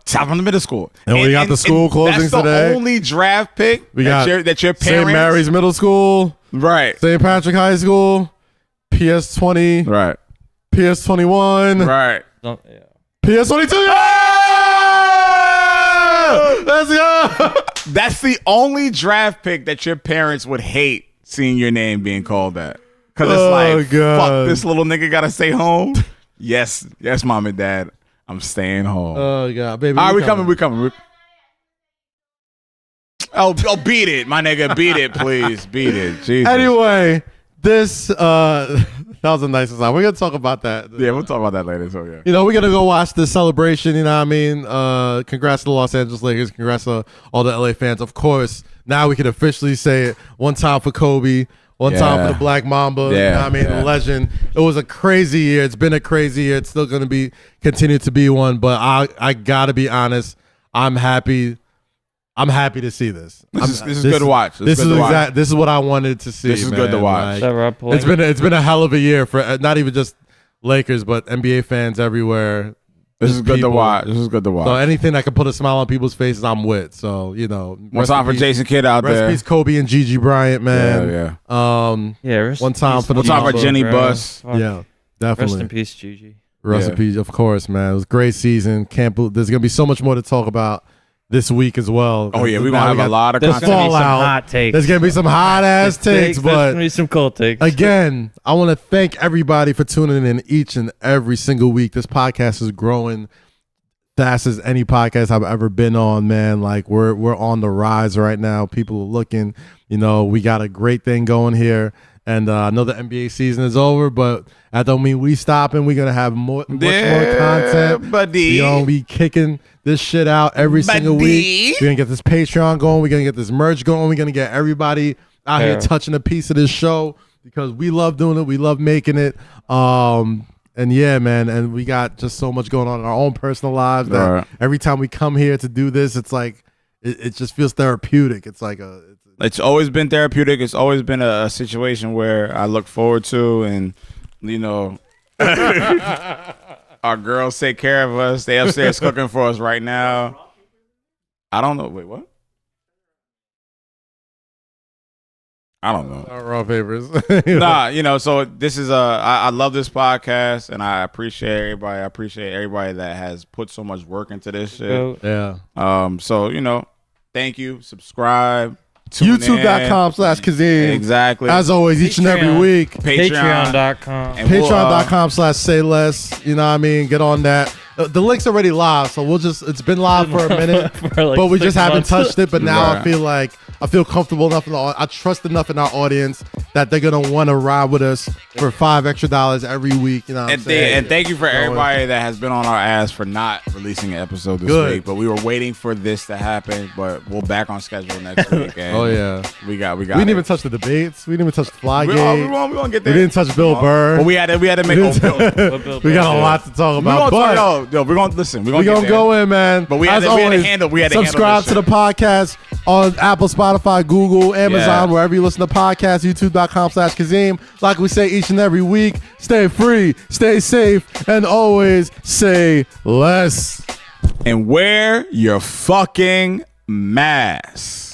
South Brunswick Middle School. And we got the school closings today. That's the only draft pick that your parents. St. Mary's Middle School. Right. St. Patrick High School. PS20. Right. PS21. Right. PS22. Let's go. That's the only draft pick that your parents would hate seeing your name being called that. Because it's fuck, this little nigga got to stay home. Yes, mom and dad. I'm staying home. Oh, God, baby. All right, we coming. Oh, beat it, my nigga. Beat it, please. Beat it. Jesus. Anyway, this, that was a nice design. We're going to talk about that. Yeah, we'll talk about that later. So, yeah. You know, we're going to go watch the celebration. You know what I mean? Congrats to the Los Angeles Lakers. Congrats to all the LA fans. Of course, now we can officially say it. One time for Kobe. One time for the Black Mamba. You know what I mean? The legend. It was a crazy year. It's been a crazy year. It's still going to continue to be one. But I got to be honest. I'm happy to see this. This is good to watch. This is what I wanted to see. This is good to watch. Like, it's been a hell of a year for not even just Lakers, but NBA fans everywhere. This is good to watch. So anything that can put a smile on people's faces, I'm with. So, you know. One time for Jason Kidd out there. Rest in peace, Kobe and Gigi Bryant, man. Yeah. One time for Jenny Buss. Yeah, definitely. Rest in peace, Gigi. Rest in peace, of course, man. It was a great season. Can't believe there's gonna be so much more to talk about this week as well. Oh yeah, we're gonna have a lot of content. Hot takes. There's gonna be some hot ass takes, but there's gonna be some cold takes. Again, I want to thank everybody for tuning in each and every single week. This podcast is growing fast as any podcast I've ever been on, man. Like we're on the rise right now. People are looking. You know, we got a great thing going here. And I know the NBA season is over, but that don't mean we stopping. We're gonna have much more content. Buddy. We're gonna be kicking this shit out every single week. We're gonna get this Patreon going. We're gonna get this merch going. We're gonna get everybody out here touching a piece of this show because we love doing it. We love making it. And yeah, man, and we got just so much going on in our own personal lives that every time we come here to do this, it's like it just feels therapeutic. It's like it's always been therapeutic. It's always been a situation where I look forward to, and you know, our girls take care of us. They upstairs cooking for us right now. I don't know. Wait, what? I don't know. Raw papers. Nah, you know, so this is I love this podcast and I appreciate everybody. I appreciate everybody that has put so much work into this shit. Yeah. So, you know, thank you. Subscribe. YouTube.com/Kazim. Exactly. As always, each and every week. Patreon.com. Patreon.com/Say Less. You know what I mean? Get on that. The link's already live, so it's been live for a minute, but we just haven't touched it. But now I feel comfortable enough. I trust enough in our audience that they're gonna want to ride with us for $5 extra every week. You know what I'm saying? And thank you for everybody that has been on our ass for not releasing an episode this week. But we were waiting for this to happen. But we'll back on schedule next week. And we got. We didn't even touch the debates. We didn't even touch the Flygate. We're gonna get there. We didn't touch Bill Burr. But we had to make. We got a lot to talk about. We're gonna listen. We're gonna go in, man. But we had to handle. We had to subscribe to the podcast on Apple, Spotify, Google, Amazon, wherever you listen to podcasts. YouTube.com/Kazim. Like we say each and every week, stay free, stay safe, and always say less. And wear your fucking mask.